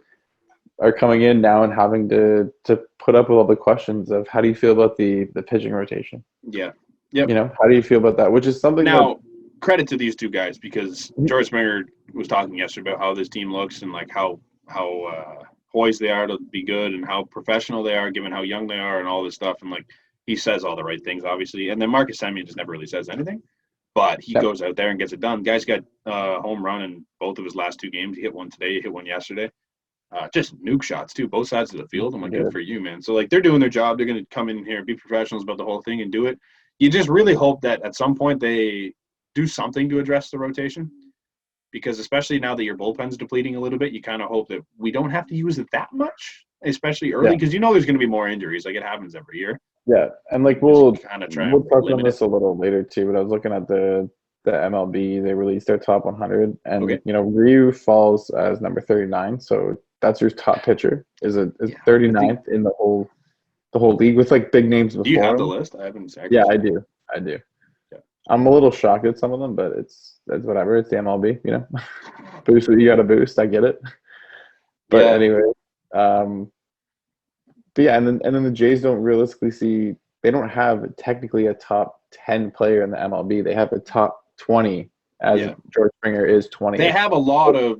are coming in now and having to put up with all the questions of how do you feel about the pitching rotation? Yeah. Yep. How do you feel about that? Which is something that Now, credit to these two guys because George Springer was talking yesterday about how this team looks and like how poised they are to be good and how professional they are given how young they are and all this stuff. And like he says all the right things, obviously. And then Marcus Semien just never really says anything, but he that, goes out there and gets it done. Guy's got home run in both of his last two games. He hit one today, he hit one yesterday. Just nuke shots too, both sides of the field. I'm like, good for you, man. So like they're doing their job. They're going to come in here, be professionals about the whole thing, and do it. You just really hope that at some point they do something to address the rotation, because especially now that your bullpen's depleting a little bit, you kind of hope that we don't have to use it that much, especially early, yeah, because there's going to be more injuries. Like it happens every year. yeah, and like Just we'll kind of try we'll and touch on limit it. this a little later too. But I was looking at the MLB. They released their top 100, and Okay. Ryu falls as number 39. So that's your top pitcher. Is Yeah, I think. 39th in the whole league with like big names Do you before have the him. list? I haven't Yeah, actually I seen it. do. I do. Yeah. I'm a little shocked at some of them, but it's whatever. It's the MLB. Boost what you got to boost. I get it. But Yeah. anyway, um, but yeah, and then the Jays don't realistically see they don't have technically a top 10 player in the MLB. They have a top 20 as Yeah. George Springer is They 20th. have a lot of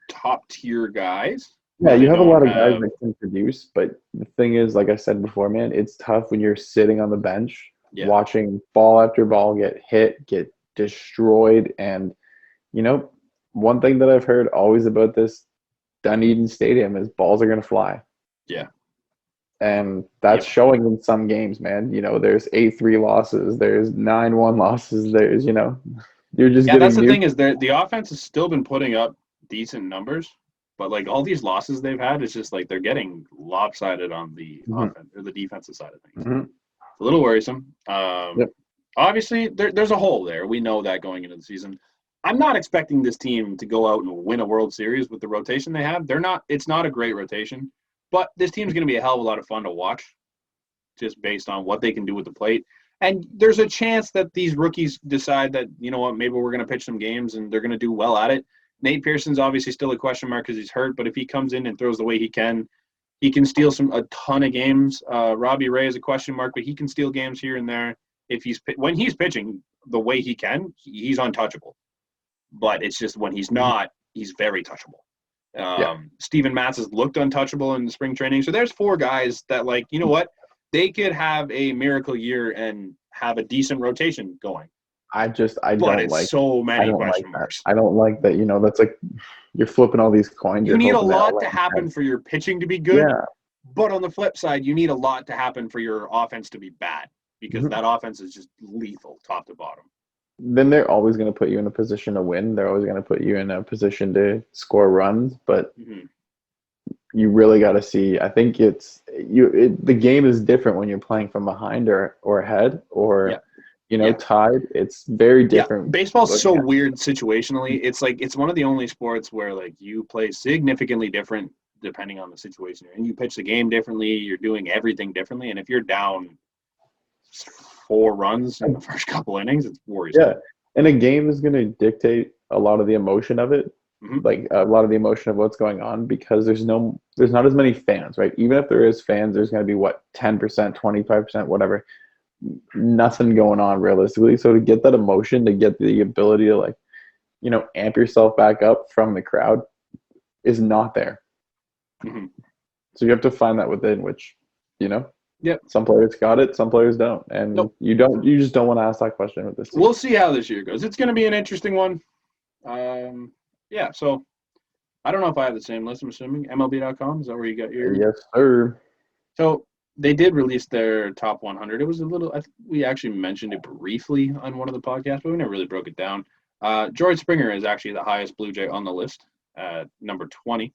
top tier guys, Yeah, but you they have a don't lot of guys have. that can produce, but the thing is, like I said before, man, it's tough when you're sitting on the bench Yeah. watching ball after ball get hit, get destroyed, and one thing that I've heard always about this Dunedin Stadium is balls are going to fly. Yeah. And that's Yep. showing in some games, man. There's 8-3 losses, there's 9-1 losses, there's, you're just Yeah, that's getting the new. thing is the offense has still been putting up decent numbers, but like all these losses they've had, it's just like they're getting lopsided on the Mhm, offense or the defensive side of things. mhm. It's a little worrisome. Yep. Obviously, there's a hole there. We know that going into the season. I'm not expecting this team to go out and win a World Series with the rotation they have. They're not. It's not a great rotation, but this team's going to be a hell of a lot of fun to watch, just based on what they can do with the plate. And there's a chance that these rookies decide that, you know what, maybe we're going to pitch some games and they're going to do well at it. Nate Pearson's obviously still a question mark because he's hurt, but if he comes in and throws the way he can steal a ton of games. Robbie Ray is a question mark, but he can steal games here and there. When he's pitching the way he can, he's untouchable. But it's just when he's not, he's very touchable. Yeah. Steven Matz has looked untouchable in the spring training. So there's four guys that, like, you know what? They could have a miracle year and have a decent rotation going. I But don't it's like so I many don't like question that. marks. I don't like that, that's like you're flipping all these coins, You you're need a hoping they all lot to land happen heads. for your pitching to be good. Yeah. But on the flip side, you need a lot to happen for your offense to be bad because Mhm. that offense is just lethal top to bottom. Then they're always going to put you in a position to win. They're always going to put you in a position to score runs, but Mm-hmm. you really got to see. I think the game is different when you're playing from behind or ahead or Yeah. Yeah. tied. It's very Yeah, different. baseball's so weird situationally. It's like it's one of the only sports where like you play significantly different depending on the situation you're in. You pitch the game differently. You're doing everything differently. And if you're down 4 runs in the first couple innings, it's worrisome. Yeah, and a game is going to dictate a lot of the emotion of it, like a lot of the emotion of what's going on because there's not as many fans, right? Even if there is fans, there's going to be 10%, 25%, whatever. Nothing going on realistically. So to get that emotion, to get the ability to amp yourself back up from the crowd is not there. So you have to find that within, which some players got it, some players don't, and you just don't want to ask that question with this team. We'll see how this year goes. It's going to be an interesting one. So I don't know if I have the same list. I'm assuming MLB.com, is that where you got your? Yes, sir. So they did release their top 100. It was a little. I think we actually mentioned it briefly on one of the podcasts, but we never really broke it down. George Springer is actually the highest Blue Jay on the list, number 20.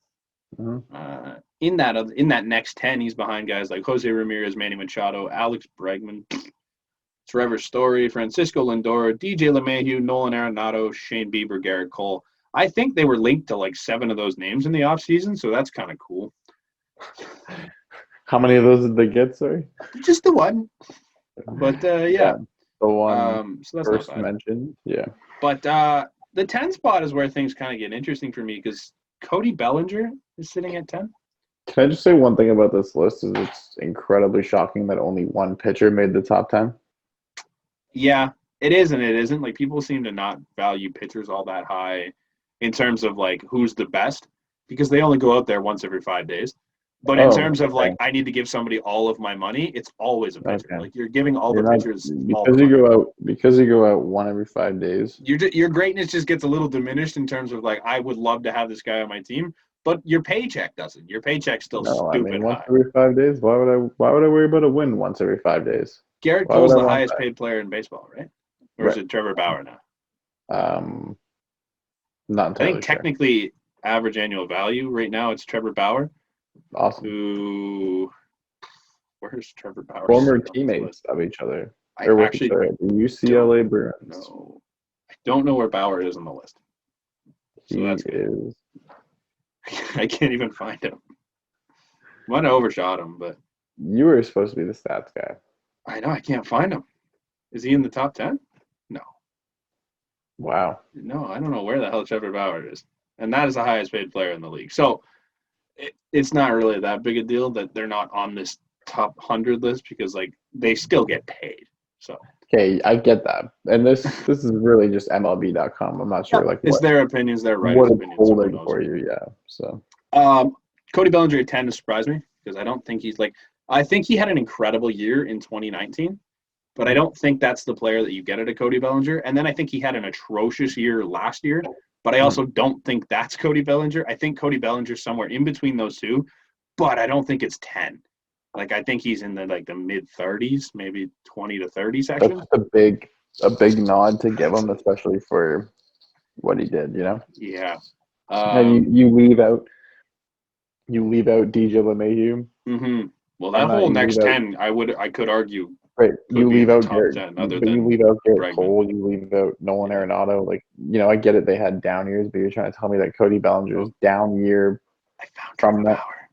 In that next 10, he's behind guys like Jose Ramirez, Manny Machado, Alex Bregman, Trevor Story, Francisco Lindor, DJ LeMahieu, Nolan Arenado, Shane Bieber, Garrett Cole. I think they were linked to like 7 of those names in the offseason, so that's kind of cool. How many of those did they get, sorry? Just the one. But, yeah. The one so that's first mentioned, yeah. But the 10 spot is where things kind of get interesting for me because Cody Bellinger is sitting at 10. Can I just say one thing about this list? Is it's incredibly shocking that only one pitcher made the top 10. Yeah, it is and it isn't. Like people seem to not value pitchers all that high in terms of like who's the best because they only go out there once every 5 days. But in terms of like I need to give somebody all of my money, it's always a pitcher. Okay. Like you're giving all the pitchers because you go out 1 every 5 days. Your greatness just gets a little diminished in terms of like I would love to have this guy on my team, but your paycheck doesn't. Your paycheck's still stupid once high. Every 5 days. Why would I worry about a win once every 5 days? Garrett Cole's the highest paid player in baseball, right? Or is it Trevor Bauer now? Not entirely. I think technically average annual value right now it's Trevor Bauer. Awesome. Where's Trevor Bauer? Former teammates of each other. I actually the UCLA Bruins. No, I don't know where Bauer is on the list. So he that's is. I can't even find him. Might have overshot him, but you were supposed to be the stats guy. I know. I can't find him. Is he in the top 10? No. Wow. No, I don't know where the hell Trevor Bauer is. And that is the highest paid player in the league. So it's not really that big a deal that they're not on this top 100 list because, like, they still get paid. So okay, I get that. And this is really just MLB.com. I'm not sure. It's their opinions, their right what opinions. What it's for you, yeah. So Cody Bellinger at 10 to surprise me because I don't think he's like – I think he had an incredible year in 2019. But I don't think that's the player that you get at a Cody Bellinger. And then I think he had an atrocious year last year. But I also don't think that's Cody Bellinger. I think Cody Bellinger's somewhere in between those two. But I don't think it's 10. Like I think he's in the mid-30s, maybe 20 to 30 section. That's a big nod to give him, especially for what he did. Yeah. And you leave out DJ LeMahieu. Mm-hmm. Well, that whole next 10, I could argue. Right, you leave out Garrett, you leave out Garrett Bregman. Cole, you leave out Nolan Arenado. Like, I get it, they had down years, but you're trying to tell me that Cody Bellinger's down year. I found Trevor Bauer.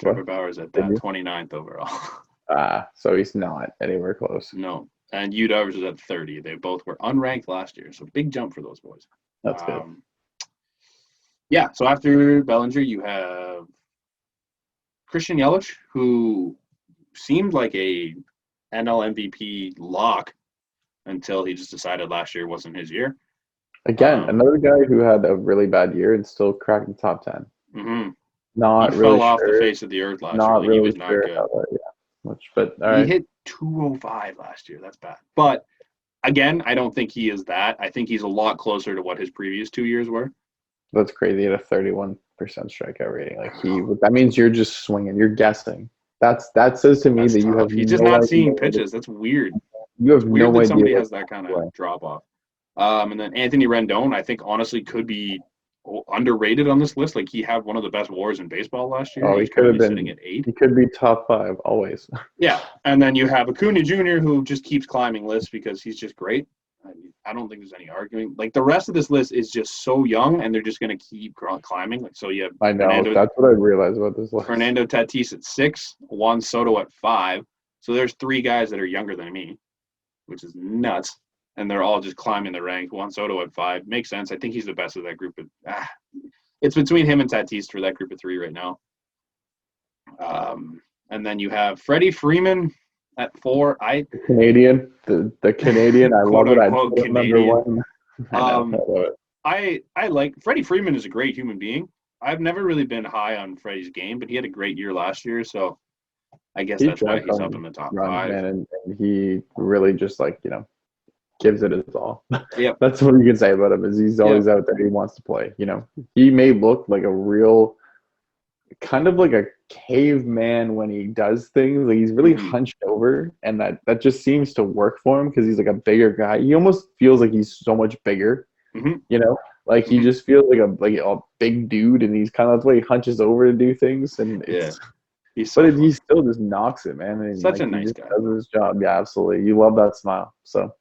Trevor Bauer's at that 29th overall. So he's not anywhere close. No, and UW is at 30. They both were unranked last year, so big jump for those boys. That's good. Yeah, so after Bellinger, you have Christian Yelich, who seemed like a NL MVP lock until he just decided last year wasn't his year. Again, another guy who had a really bad year and still cracked the top 10. Mm-hmm. Not he really fell off the face of the earth last year. Really he was not good. But all right. He hit 205 last year. That's bad. But again, I don't think he is that. I think he's a lot closer to what his previous 2 years were. That's crazy at a 31% strikeout rating. Like that means you're just swinging. You're guessing. That says to me that you have. He's just not seeing pitches. That's weird. You have no idea. Somebody has that kind of drop off. And then Anthony Rendon, I think honestly could be underrated on this list. Like, he had one of the best WARs in baseball last year. Oh, he He's could have currently been. sitting at 8. He could be top 5 always. Yeah, and then you have Acuna Jr., who just keeps climbing lists because he's just great. I don't think there's any arguing. Like, the rest of this list is just so young, and they're just going to keep climbing. Like, so you have I know. That's what I realized about this list. Fernando Tatis at 6, Juan Soto at 5. So there's 3 guys that are younger than me, which is nuts. And they're all just climbing the ranks. Juan Soto at 5. Makes sense. I think he's the best of that group. It's between him and Tatis for that group of 3 right now. And then you have Freddie Freeman at 4. The Canadian. The Canadian. I love it. I put him number 1. I like Freddie Freeman is a great human being. I've never really been high on Freddie's game, but he had a great year last year, so I guess that's why he's up in the top 5. Man, and he really just gives it his all. Yep. That's what you can say about him is he's always out there. He wants to play. He may look like a real kind of like a caveman when he does things. Like, he's really hunched over, and that just seems to work for him because he's like a bigger guy. He almost feels like he's so much bigger. Like he just feels like a big dude, and he's kind of the way he hunches over to do things, and he still just knocks it, man. And such a nice guy. Does his job. Yeah, absolutely. You love that smile. So,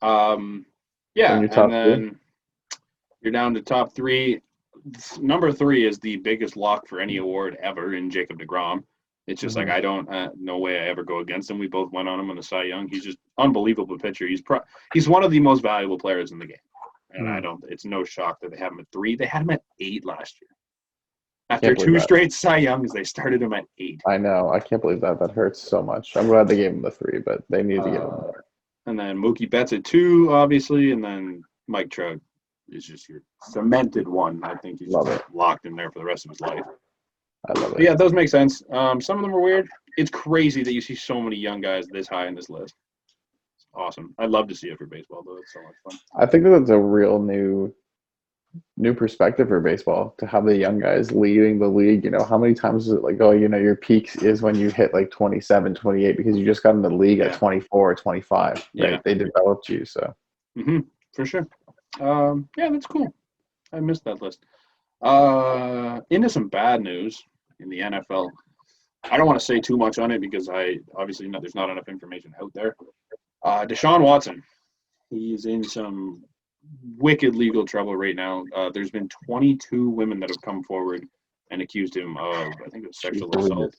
and then you're down to top 3. Number 3 is the biggest lock for any award ever in Jacob deGrom. It's just like I don't no way I ever go against him. We both went on him in the Cy Young. He's just unbelievable pitcher. He's one of the most valuable players in the game. And it's no shock that they have him at 3. They had him at 8 last year. After 2 straight Cy Youngs, they started him at 8. I know. I can't believe that. That hurts so much. I'm glad they gave him the 3, but they need to give him more. And then Mookie Betts at 2, obviously, and then Mike Trout is just your cemented 1. I think he's locked in there for the rest of his life. I love it. But yeah, those make sense. Some of them are weird. It's crazy that you see so many young guys this high in this list. Awesome. I'd love to see it for baseball, though. It's so much fun. I think that's a real new perspective for baseball to have the young guys leading the league. How many times is it like, your peak is when you hit like 27, 28 because you just got in the league at 24 or 25. Right? Yeah. They developed you, so. For sure. That's cool. I missed that list. Into some bad news in the NFL. I don't want to say too much on it because there's not enough information out there. Deshaun Watson, he's in some wicked legal trouble right now. There's been 22 women that have come forward and accused him of, I think it was sexual assault.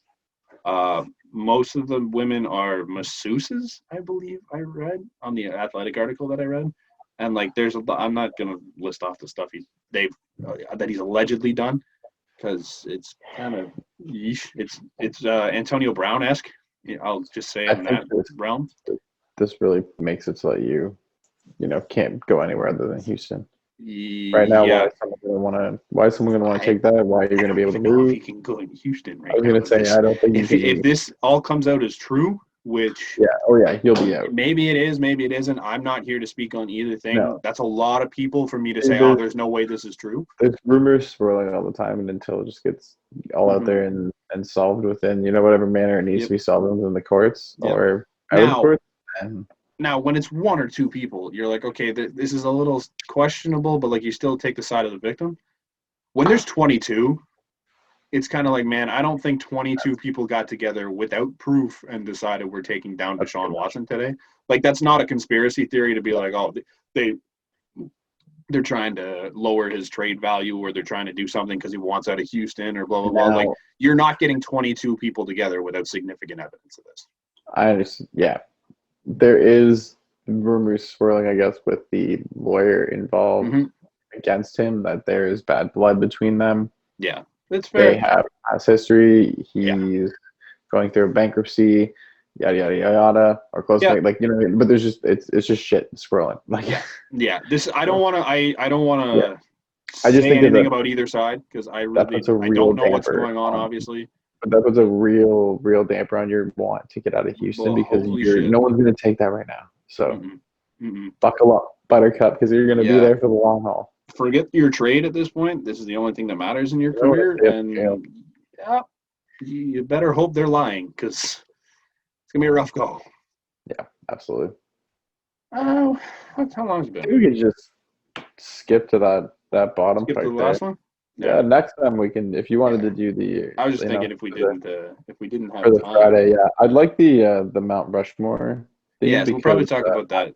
Most of the women are masseuses, I believe I read on the Athletic article that I read. And I'm not going to list off the stuff that he's allegedly done because it's kind of it's Antonio Brown-esque. I'll just say in that realm. This really makes it so that you can't go anywhere other than Houston. Right now, why is someone gonna want to take that? Why are you gonna be able to move? He can go in Houston right I was gonna say I don't think if this all comes out as true, which you'll be out. Maybe it is, maybe it isn't. I'm not here to speak on either thing. No. That's a lot of people for me to say, there's no way this is true. There's rumors swirling all the time, and until it just gets all out there and solved within whatever manner it needs to be solved within the courts or out of the courts. Now, when it's 1 or 2 people, you're like, okay, this is a little questionable, but you still take the side of the victim. When there's 22, it's kind of like, man, I don't think 22 people got together without proof and decided we're taking down Deshaun Watson today. That's not a conspiracy theory to be like, they're trying to lower his trade value or they're trying to do something because he wants out of Houston or blah, blah, blah. You're not getting 22 people together without significant evidence of this. I understand. Yeah. There is rumors swirling, I guess, with the lawyer involved against him that there is bad blood between them. Yeah, that's fair. They have past history. He's going through a bankruptcy, yada yada yada, or close to but there's just it's just shit swirling. I don't want to. I don't want to. I just say think anything about either side because I don't know what's going on, obviously. But that was a real damper on your want to get out of Houston because no one's going to take that right now. So buckle up, Buttercup, because you're going to be there for the long haul. Forget your trade at this point. This is the only thing that matters in your career. You better hope they're lying because it's going to be a rough go. Yeah, absolutely. How long has it been? We could just skip to that that bottom Skip to part the there. last one. Yeah, next time we can, if you wanted to do the, I was just you thinking know, if we didn't have for the time. Friday, yeah, I'd like the Mount Rushmore theme Yes, because we'll probably talk about that.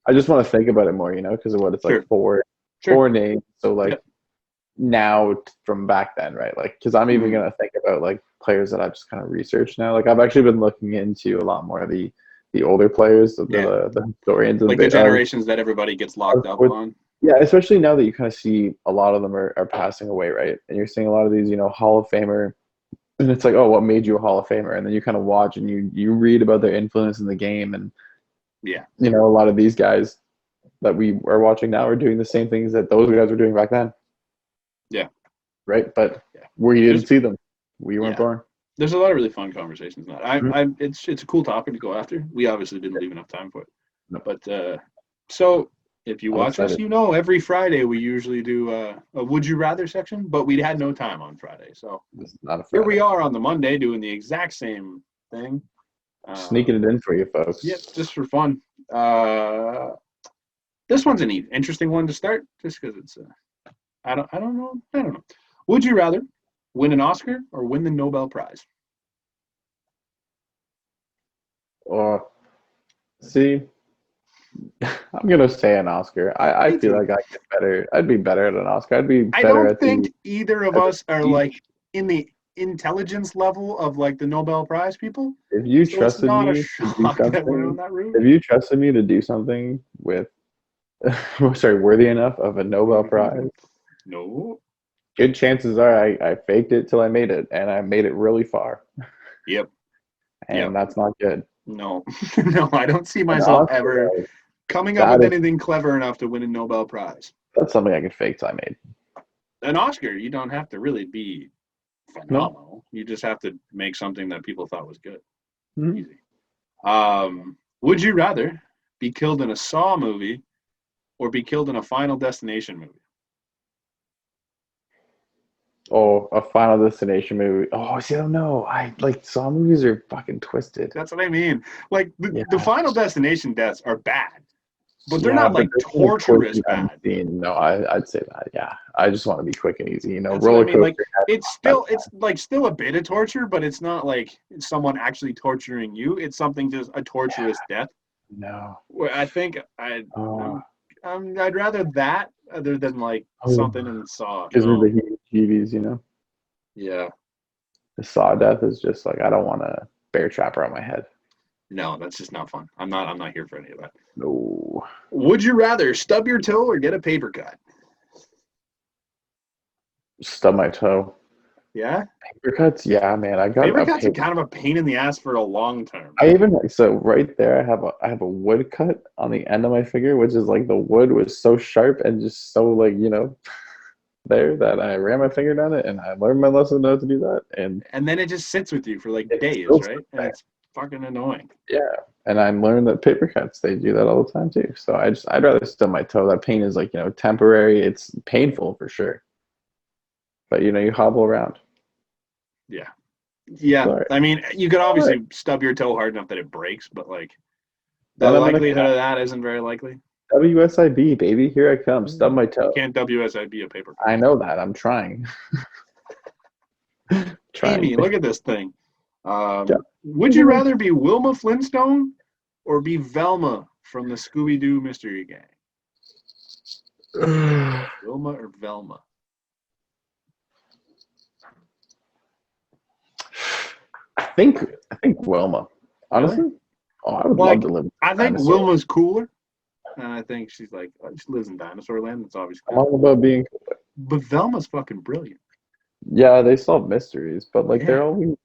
I just want to think about it more, you know, because of what it's Sure. like four names. So like now from back then, right? Like, because I'm even gonna think about like players that I've just kind of researched now. Like I've actually been looking into a lot more of the older players, the historians, like the generations that everybody gets locked up on. Yeah, especially now that you kind of see a lot of them are passing away, right? And you're seeing a lot of these, you know, Hall of Famer, and it's like, oh, what made you a Hall of Famer? And then you kind of watch and you read about their influence in the game, and yeah, you know, a lot of these guys that we are watching now are doing the same things that those guys were doing back then. Yeah. Right, but we didn't see them. We weren't born. There's a lot of really fun conversations now. It's a cool topic to go after. We obviously didn't leave enough time for it. No. But so if you watch us, you know every Friday we usually do a Would You Rather section, but we had no time on Friday. So here we are on the Monday doing the exact same thing. Sneaking it in for you folks. Yeah, just for fun. This one's an interesting one to start, just because it's I don't know. Would you rather win an Oscar or win the Nobel Prize? See, I'm gonna say an Oscar. I feel like I get better. I'd be better at an Oscar. I'd be better I don't think either of us are like in the intelligence level of like the Nobel Prize people. If you trusted me to do something, if you trusted me to do something with, worthy enough of a Nobel Prize, no, good chances are I faked it till I made it, and I made it really far. Yep. And that's not good. No, no, I don't see myself ever coming up with anything clever enough to win a Nobel Prize. That's something I can fake till I made. An Oscar, you don't have to really be phenomenal. No. You just have to make something that people thought was good. Mm-hmm. Easy. Would you rather be killed in a Saw movie or be killed in a Final Destination movie? Oh, a Final Destination movie. Oh, see, I don't know. I like Saw movies are fucking twisted. That's what I mean. Like the Final Destination deaths are bad, but they're not like torturous bad. No, I'd say that. Yeah, I just want to be quick and easy. You know, that's roller coaster. Like, it's still a bit of torture, but it's not like someone actually torturing you. It's something just a torturous death. No, I think I'd rather that other than like something in Saw. Gives me the heebie-jeebies, you know. Yeah. The Saw death is just like I don't want a bear trapper on my head. No, that's just not fun. I'm not here for any of that. No. Would you rather stub your toe or get a paper cut? Stub my toe. Yeah? Paper cuts? Yeah, man. I got paper cuts are kind of a pain in the ass for a long term. So right there I have a wood cut on the end of my finger, which is like the wood was so sharp and just so like, you know, there that I ran my finger down it and I learned my lesson how to do that. And then it just sits with you for like days, right? And it's fucking annoying. Yeah. And I learned that paper cuts, they do that all the time too. So I'd rather stub my toe. That pain is like, you know, temporary. It's painful for sure. But you know, you hobble around. Yeah. Yeah. Sorry. I mean, you could obviously stub your toe hard enough that it breaks, but like the likelihood of that isn't very likely. WSIB, baby. Here I come. Stub my toe. You can't WSIB a paper cut. I know that. I'm trying. Amy, look at this thing. Would you rather be Wilma Flintstone or be Velma from the Scooby-Doo Mystery Gang? Wilma or Velma? I think Wilma. Honestly, really? Oh, I would love to live. I think Wilma's cooler, and I think she's like she lives in dinosaur land. That's obviously. I'm all about being cool. But Velma's fucking brilliant. Yeah, they solve mysteries, but like they're always.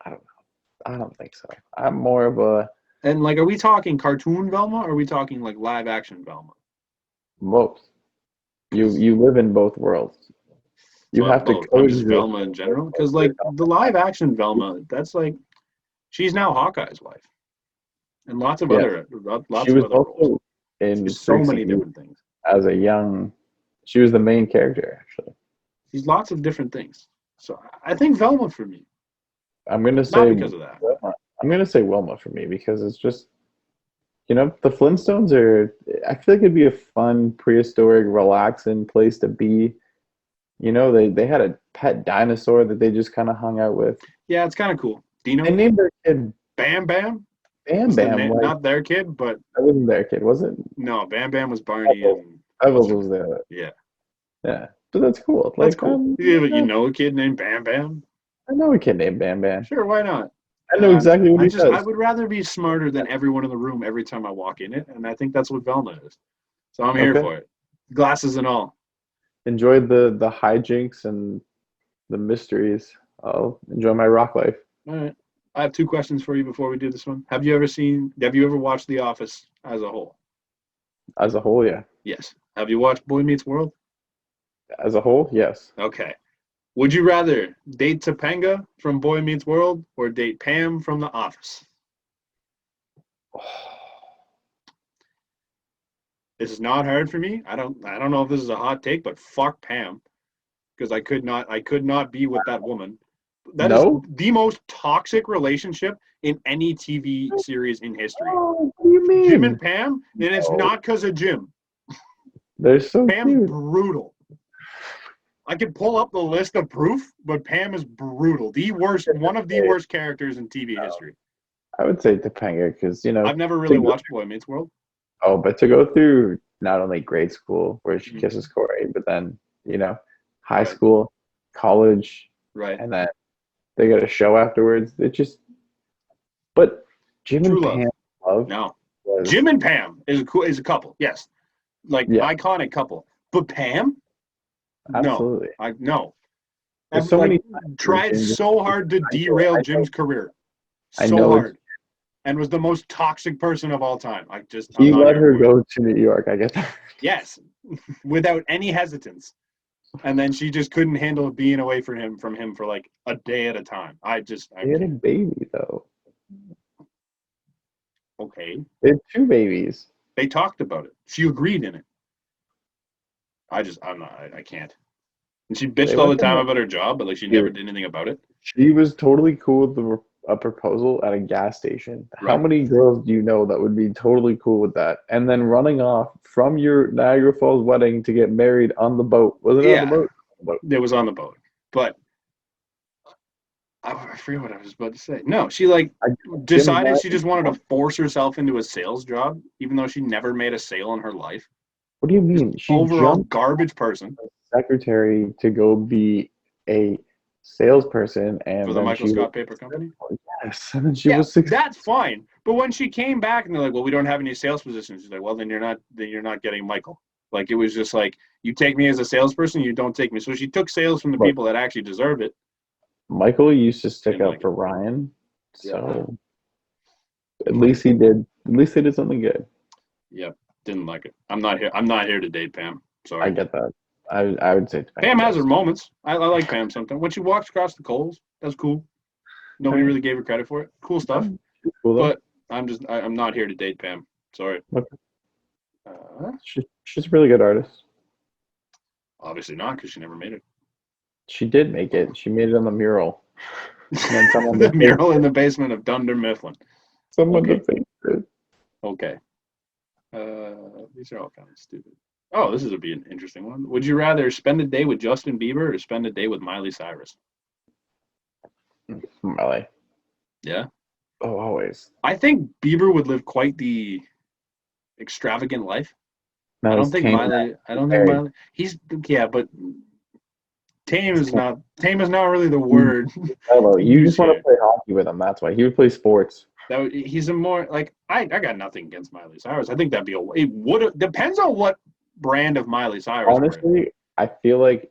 I don't know. I don't think so. I'm more of a. And like, are we talking cartoon Velma, or are we talking like live action Velma? Both. You live in both worlds. You have to coexist Velma in general, because like the live action Velma, that's like she's now Hawkeye's wife, and lots of other roles. In so many different things. As a young, she was the main character actually. She's lots of different things. So I think Velma for me. I'm gonna say not because of that. I'm gonna say Wilma for me because it's just The Flintstones are. I feel like it'd be a fun, prehistoric, relaxing place to be. They had a pet dinosaur that they just kind of hung out with. Yeah, it's kind of cool. Dino. They named their kid Bam Bam. Bam Bam. Not their kid, but that wasn't their kid, was it? No, Bam Bam was Barney and Pebbles was there. Yeah. Yeah, but that's cool. That's cool. You know a kid named Bam Bam? I know a kid named Bam Bam. Sure, why not? I know exactly what he does. I would rather be smarter than everyone in the room every time I walk in it, and I think that's what Velma is. So I'm here for it. Glasses and all. Enjoy the hijinks and the mysteries. I'll enjoy my rock life. All right. I have 2 questions for you before we do this one. Have you ever watched The Office as a whole? As a whole, yeah. Yes. Have you watched Boy Meets World? As a whole, yes. Okay. Would you rather date Topanga from Boy Meets World or date Pam from The Office? This is not hard for me. I don't know if this is a hot take, but fuck Pam, because I could not be with that woman. That is the most toxic relationship in any TV series in history. Oh, what do you mean? Jim and Pam, and it's not because of Jim. They're so Pam's cute. brutal. I could pull up the list of proof, but Pam is brutal. One of the worst characters in TV history. I would say Topanga because I've never really watched Boy Meets World. Oh, but to go through not only grade school where she kisses Corey, but then high school, college, right, and then they got a show afterwards. But Jim and Pam love. No, Jim and Pam is a couple. Yes, iconic couple. But Pam, absolutely, no. I've so many tried so hard to derail Jim's career, so hard, and was the most toxic person of all time. He let her go to New York. I get that. Yes, without any hesitance. And then she just couldn't handle being away from him for like a day at a time. They had a baby though. Okay. They had 2 babies. They talked about it. She agreed in it. I can't. And she bitched all the time about her job, but she never did anything about it. She was totally cool with a proposal at a gas station. Right. How many girls do you know that would be totally cool with that? And then running off from your Niagara Falls wedding to get married on the boat. Was it on the boat? It was on the boat. But I forget what I was about to say. No, she decided she just wanted to force herself into a sales job, even though she never made a sale in her life. What do you mean? She overall garbage person. Secretary to go be a salesperson and for the Michael Scott Paper Company. Yes, and then she was 16. That's fine. But when she came back and they're like, "Well, we don't have any sales positions," she's like, "Well, then you're not getting Michael." It was just like, you take me as a salesperson, you don't take me. So she took sales from the people that actually deserve it. Michael used to stick up for Ryan, so at least he did. At least he did something good. Yep, didn't like it. I'm not here to date Pam. Sorry. I get that. I would say Pam has her moments. I like Pam sometimes. When she walks across the coals, that's cool. Nobody really gave her credit for it. Cool stuff. Cool, but I'm not here to date Pam. Sorry. Okay. She's a really good artist. Obviously not, because she never made it. She did make it. She made it on the mural. The mural in the basement of Dunder Mifflin. Someone faked it. Okay. These are all kind of stupid. Oh, this would be an interesting one. Would you rather spend a day with Justin Bieber or spend a day with Miley Cyrus? Miley. Yeah? Oh, always. I think Bieber would live quite the extravagant life. I don't think Miley. But tame is not really the word. Hello, you just want to play hockey with him. That's why he would play sports. He's a more I got nothing against Miley Cyrus. I think that'd be depends on what brand of Miley Cyrus. Honestly, I feel like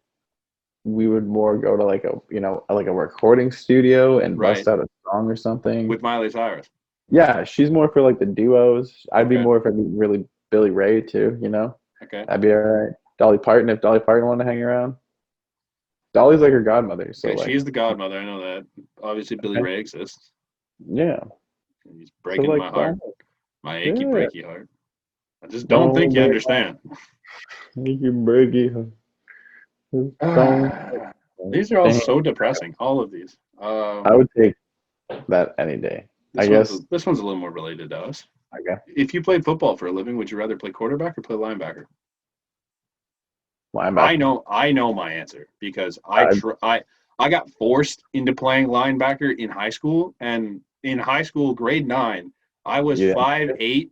we would more go to a recording studio and bust out a song or something with Miley Cyrus. Yeah, she's more for the duos. I'd be more for really Billy Ray too. Okay, that'd be all right. Dolly Parton, if Dolly Parton wanted to hang around. Dolly's like her godmother. So she's the godmother. I know that. Obviously, Billy Ray exists. Yeah. He's breaking my heart. My achy, breaky heart. I just don't think you understand. Achy, breaky heart. These are all so depressing. All of these. I would take that any day. I guess this one's a little more related to us. Okay. If you played football for a living, would you rather play quarterback or play linebacker? Linebacker. I know my answer because Uh, I got forced into playing linebacker in high school, and in high school, grade 9, I was yeah. 5'8",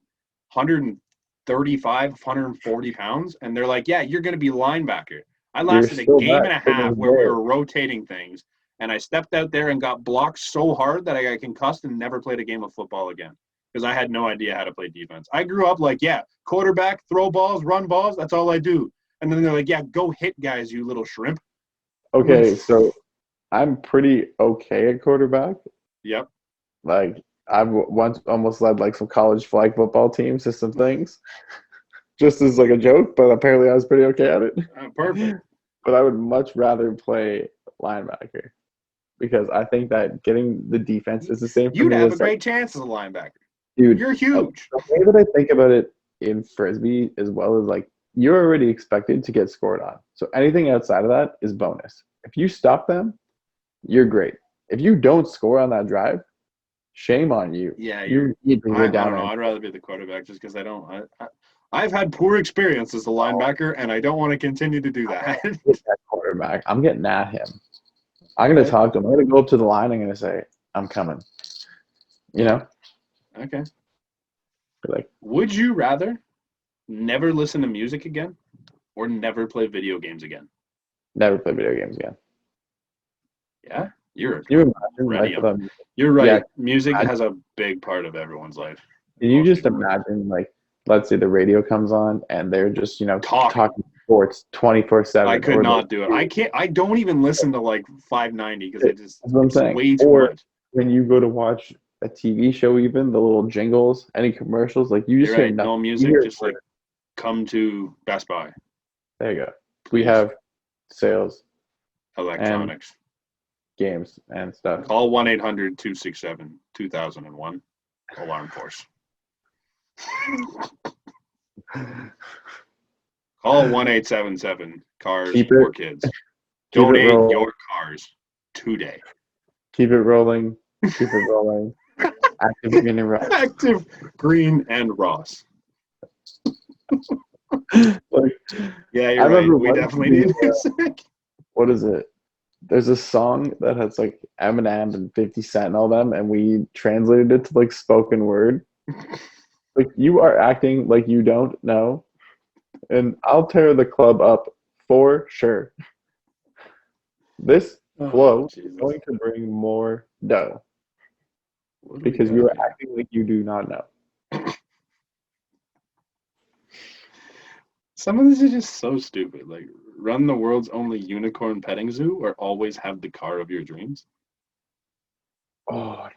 135, 140 pounds, and they're like, "Yeah, you're going to be linebacker." I You're lasted a still game not and a big half as where we there. were rotating things, and I stepped out there and got blocked so hard that I got concussed and never played a game of football again because I had no idea how to play defense. I grew up like, yeah, quarterback, throw balls, run balls, that's all I do. And then they're like, yeah, go hit guys, you little shrimp. I'm like, Okay, so I'm pretty okay at quarterback. yep. Like I've once almost led like some college flag football teams to some things, just as like a joke. But apparently, I was pretty okay at it. Perfect. But I would much rather play linebacker because I think that getting the defense is the same for You'd me have as a like, great chance as a linebacker. dude. You're huge. The way that I think about it in frisbee as well as like you're already expected to get scored on. So anything outside of that is bonus. If you stop them, you're great. If you don't score on that drive, shame on you. Yeah, You need to I go down don't know. there. I'd rather be the quarterback just because I've had poor experience as a linebacker, and I don't want to continue to do that. Get that quarterback. I'm getting at him. I'm gonna Okay. talk to him. I'm gonna go up to the line. I'm gonna say, "I'm coming." You know, Okay. like Would you rather never listen to music again or never play video games again? never play video games again. Yeah, you're Can you imagine ready. life without music? You're right. Yeah. Music has a big part of everyone's life. Can you Most just people imagine, like, let's say the radio comes on and they're just, talking. talking sports 24/7. I could or not do it. I can't. I don't even listen to like 590 because that's what I'm it's saying. way too Or much. when you go to watch a TV show, even the little jingles, any commercials, like you just You're hear right. nothing. No You music. hear Just like come to Best Buy. there you go. We Please. have sales and Electronics. games and stuff. Call 1-800-267-2001. Alarm Force. Call 1-877-CARS Keep for it, kids. keep it Donate rolling. your cars today. Keep it rolling. Keep it rolling. Active Green and Ross. Active Green and Ross. Like, Yeah, I you're right. remember We once definitely need the, music. what is it? There's a song that has like Eminem and 50 Cent and all them, and we translated it to like spoken word. Like you are acting like you don't know, and I'll tear the club up for sure. This flow is Jesus. going to bring more dough What do we because got you are here? acting like you do not know. Some of this is just so stupid. Like, run the world's only unicorn petting zoo or always have the car of your dreams? Oh,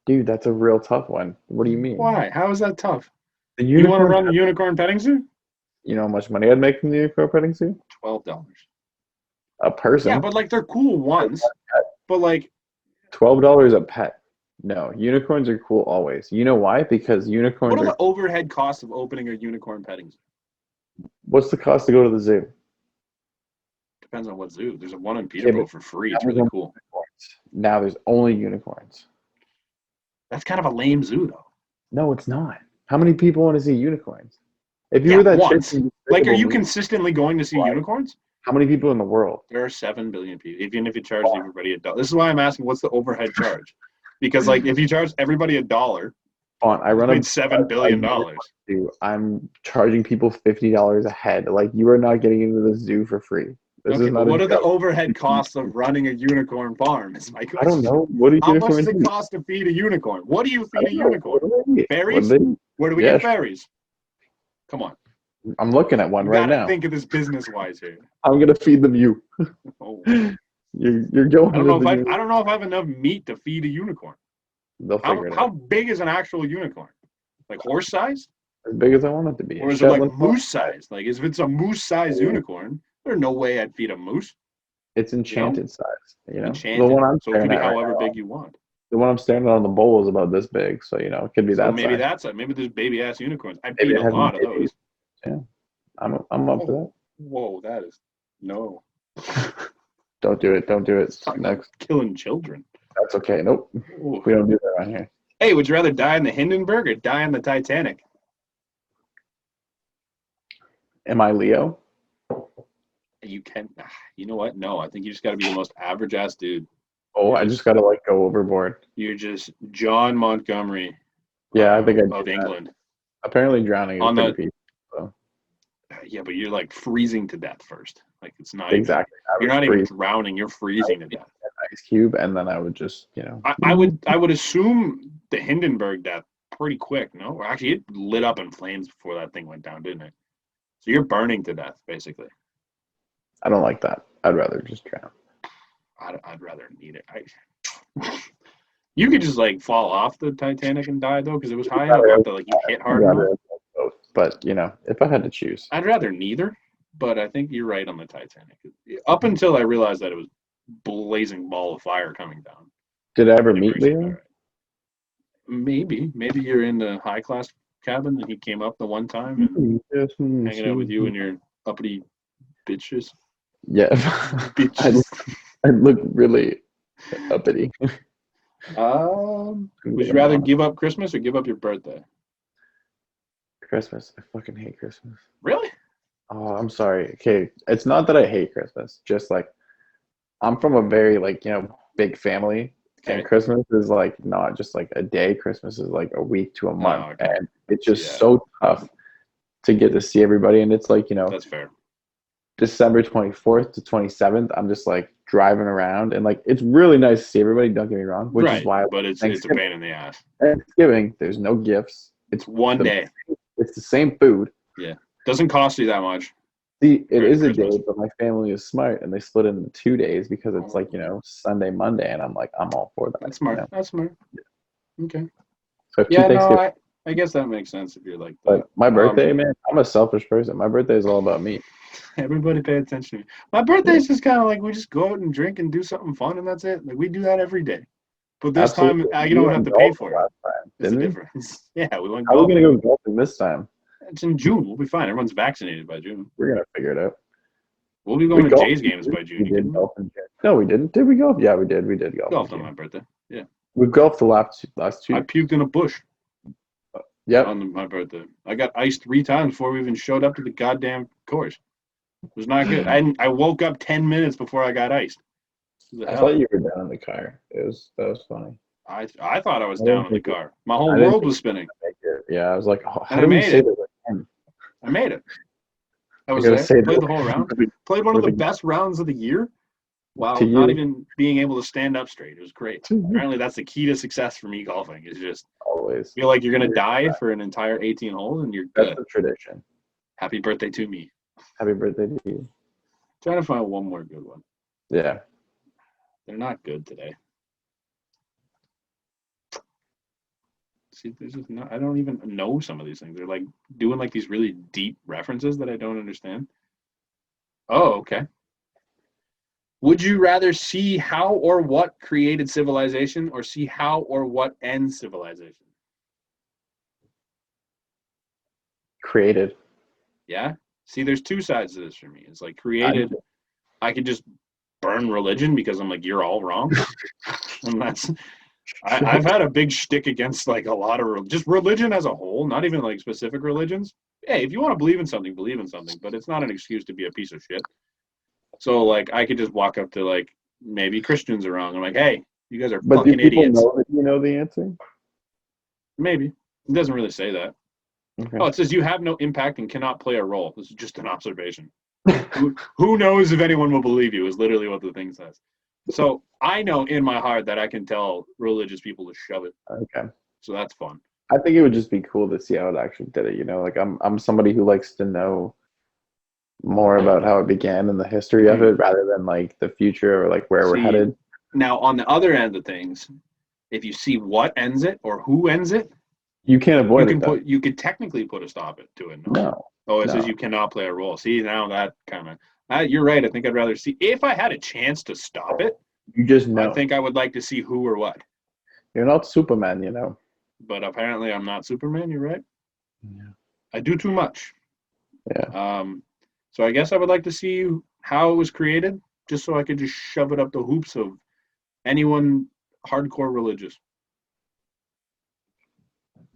dude, that's a real tough one. What do you mean? Why? How is that tough? The You want to unicorn, run the unicorn petting zoo? you know how much money I'd make from the unicorn petting zoo? $12. A person. Yeah, but like they're cool ones. But like, $12 a pet. No, unicorns are cool always. You know why? Because what unicorns are are. the overhead costs of opening a unicorn petting zoo? What's the cost to go to the zoo? Depends on what zoo. There's one in Okay, Peterborough but for free. now It's there's really only cool. unicorns. Now there's only unicorns. That's kind of a lame zoo, though. No, it's not. How many people want to see unicorns? If you Yeah, were that chick once. from Like, are Despicable you Me, consistently going to see why? unicorns? How many people in the world? There are 7 billion people. Even if you charge everybody $1. This is why I'm asking, what's the overhead charge? Because like, if you charge everybody $1, I it's run made $7 billion. I'm charging people $50 a head. Like you are not getting into the zoo for free. This Okay, is but not a what are the joke. overhead costs of running a unicorn farm? Is my I question. don't know. What do How much does unicorns it eat? cost to feed a unicorn? What do you I feed a don't know. unicorn? What do they eat? Ferries? What do they eat? Where do we Yeah, get sure. ferries? Come on. I'm looking at one You right gotta now. think of this business-wise here. I'm gonna feed them you. Oh. You're going I don't to know the if I don't know if I have enough meat to feed a unicorn. They'll figure it How out. big is an actual unicorn? Like horse size? As big as I want it to be. Or is it like Shetland moose Fox. size? Like if it's a moose size unicorn, there's no way I'd feed a moose. It's enchanted size. The Enchanted. one I'm So it could staring be at right however now. big you want. The one I'm staring at on the bowl is about this big, so it could be So that maybe size. that's it. Maybe there's baby ass unicorns. I'd Maybe feed it a has lot of babies. those. Yeah, I'm up for Whoa, that is no. that. Don't do it. Don't do it. Talking about Next. killing children. That's okay. Nope. Ooh. We don't do that around here. Hey, would you rather die in the Hindenburg or die on the Titanic? Am I Leo? You can. You know what? No, I think you just got to be the most average ass dude. Oh, I just gotta like go overboard. You're just John Montgomery Yeah, I think I did of that. England. Apparently, drowning is On pretty the peaceful. So. Yeah, but you're like freezing to death first. Like it's not even. Exactly. I You're would not even freeze drowning. You're freezing to death. an ice cube, and then I would just, I would assume the Hindenburg death pretty quick. No, or actually, it lit up in flames before that thing went down, didn't it? So you're burning to death, basically. I don't like that. I'd rather just drown. I'd rather need it. You could just like fall off the Titanic and die though, because it was high enough up that like you hit hard enough. Both. But if I had to choose, I'd rather neither. But I think you're right on the Titanic. Up until I realized that it was blazing ball of fire coming down. did I ever meet Leo? Maybe you're in the high class cabin and he came up the one time and hanging out with you and your uppity bitches. Yeah, Bitches. I'd look really uppity. Would you rather give up Christmas or give up your birthday? Christmas. I fucking hate Christmas. Really? Oh, I'm sorry. Okay, it's not that I hate Christmas. Just like I'm from a very big family, Okay. and Christmas is like not just like a day. Christmas is like a week to a month, okay. and it's just so tough to get to see everybody. And it's like That's fair. December 24th to 27th. I'm just like driving around, and like it's really nice to see everybody. Don't get me wrong, which is why. But it's a pain in the ass. Thanksgiving, there's no gifts. It's one day. It's the same food. Yeah. Doesn't cost you that much. See, it is Christmas. A day, but my family is smart and they split it into 2 days because it's like, Sunday, Monday, and I'm all for that. That's smart. That's smart. Yeah. Okay. So I guess that makes sense if you're like that. But my birthday, man, I'm a selfish person. My birthday is all about me. Everybody pay attention to me. My birthday is just kind of like we just go out and drink and do something fun and that's it. Like we do that every day. But this time, you don't have to pay for it. That's the difference. Yeah, we went golfing. How are we going to go golfing this time? It's in June. We'll be fine. Everyone's vaccinated by June. We're going to figure it out. We'll be going to Jays games by June. We did golf in June. No, we didn't. Did we golf? Yeah, we did. We did golf. Golfed on my birthday. Yeah. We golfed the last two. I puked in a bush. Yep. On my birthday. I got iced 3 times before we even showed up to the goddamn course. It was not good. I woke up 10 minutes before I got iced. I thought you were down in the car. That was funny. I thought I was down in the car. My whole world was spinning. Yeah, I was like, how do we say that again? I made it. I was there. Played the whole round. Played one of the best rounds of the year while not even being able to stand up straight. It was great. Apparently, that's the key to success for me golfing is just always feel like you're going to die for an entire 18 holes and you're good. That's the tradition. Happy birthday to me. Happy birthday to you. Trying to find one more good one. Yeah. They're not good today. See, there's just not, I don't even know some of these things. They're like doing like these really deep references that I don't understand. Oh, okay. Would you rather see how or what created civilization or see how or what ends civilization? Created. Yeah? See, there's 2 sides to this for me. It's like created, I could just burn religion because I'm like, you're all wrong. And that's... I've had a big shtick against like a lot of just religion as a whole, not even like specific religions. Hey, if you want to believe in something, but it's not an excuse to be a piece of shit. So like I could just walk up to like maybe Christians are wrong. I'm like, hey, you guys are fucking idiots. Know that you know the answer? Maybe. It doesn't really say that. Okay. Oh, it says you have no impact and cannot play a role. This is just an observation. Who knows if anyone will believe you is literally what the thing says. So I know in my heart that I can tell religious people to shove it. Okay. So that's fun. I think it would just be cool to see how it actually did it. Like I'm somebody who likes to know more about how it began and the history of it rather than like the future or like where we're headed. Now on the other end of things, if you see what ends it or who ends it, you can't avoid it. You could technically put a stop to it. No. Oh, it says you cannot play a role. See, now that kind of you're right. I think I'd rather see if I had a chance to stop it. You just know. I think I would like to see who or what. You're not Superman, But apparently, I'm not Superman. You're right. Yeah. I do too much. Yeah. So I guess I would like to see how it was created, just so I could just shove it up the hoops of anyone hardcore religious.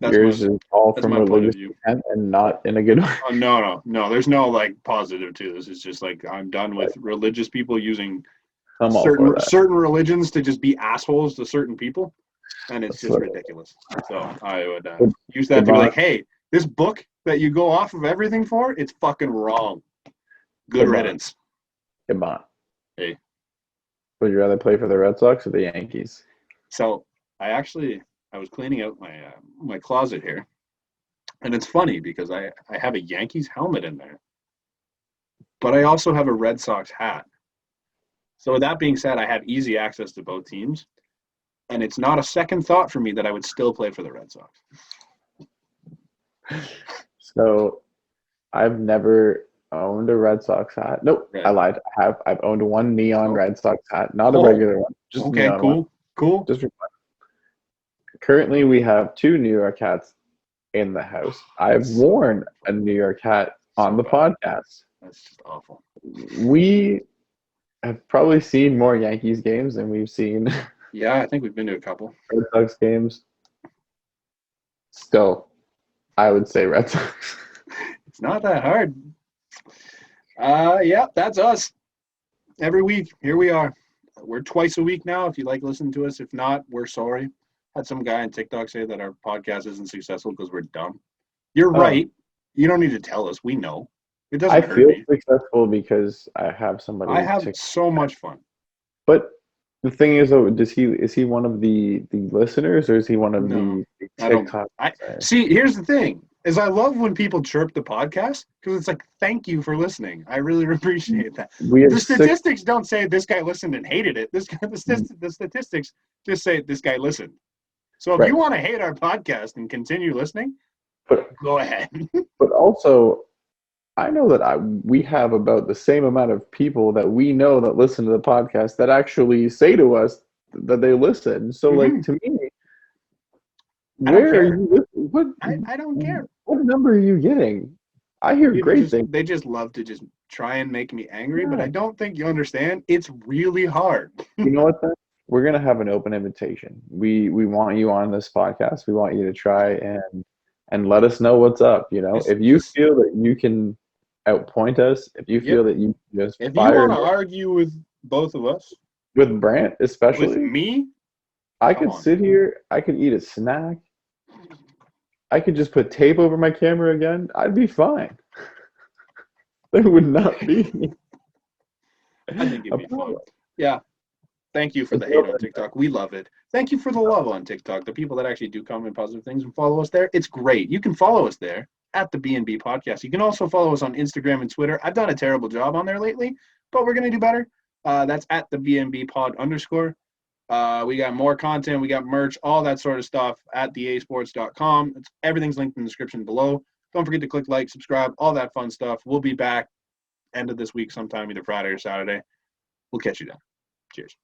That's Yours is all that's from my point of religious view. intent and not in a good way. Oh, no. There's no like positive to this. It's just like I'm done with religious people using I'm all for that. certain religions to just be assholes to certain people, and it's That's just what- ridiculous. So I would Good- use that to be goodbye. like, hey, this book that you go off of everything for, it's fucking wrong. Good Goodbye. riddance. Come on. Hey. Would you rather play for the Red Sox or the Yankees? So I was cleaning out my closet here, and it's funny because I have a Yankees helmet in there, but I also have a Red Sox hat. So with that being said, I have easy access to both teams, and it's not a second thought for me that I would still play for the Red Sox. So I've never owned a Red Sox hat. Nope, Right. I lied. I've owned one neon Red Sox hat, not a Oh. regular one, just a Okay, neon one. cool. Just for fun. Currently, we have 2 New York hats in the house. I've worn a New York hat on the podcast. That's just awful. We have probably seen more Yankees games than we've seen Yeah, I think we've been to a couple. Red Sox games. Still, I would say Red Sox. It's not that hard. Yeah, that's us. Every week, here we are. We're twice a week now. If you like listening to us, if not, we're sorry. Had some guy on TikTok say that our podcast isn't successful because we're dumb. You're right. You don't need to tell us. We know. It doesn't hurt feel me. successful because I have somebody. I have so much fun. But the thing is, though, is he one of the listeners or is he one of the TikTok? See, here's the thing: is I love when people chirp the podcast because it's like, thank you for listening. I really appreciate that. The statistics don't say this guy listened and hated it. The statistics just say this guy listened. So if you want to hate our podcast and continue listening, go ahead. But also, I know that we have about the same amount of people that we know that listen to the podcast that actually say to us that they listen. So, like, to me, where are you? I don't care. What number are you getting? I hear great things. They just love to just try and make me angry, but I don't think you understand. It's really hard. You know what, then? We're going to have an open invitation. We want you on this podcast. We want you to try and let us know what's up. You know, if you feel that you can outpoint us, if you feel that you just if you want to argue with both of us, with Brant especially, with me, I could sit here, I could eat a snack, I could just put tape over my camera again. I'd be fine. There would not be. I think it'd be fun. Yeah. Thank you for the hate on TikTok. We love it. Thank you for the love on TikTok. The people that actually do comment positive things and follow us there. It's great. You can follow us there at the BnB podcast. You can also follow us on Instagram and Twitter. I've done a terrible job on there lately, but we're going to do better. That's at the BnB pod _. We got more content. We got merch, all that sort of stuff at theasports.com. Everything's linked in the description below. Don't forget to click like, subscribe, all that fun stuff. We'll be back end of this week sometime, either Friday or Saturday. We'll catch you then. Cheers.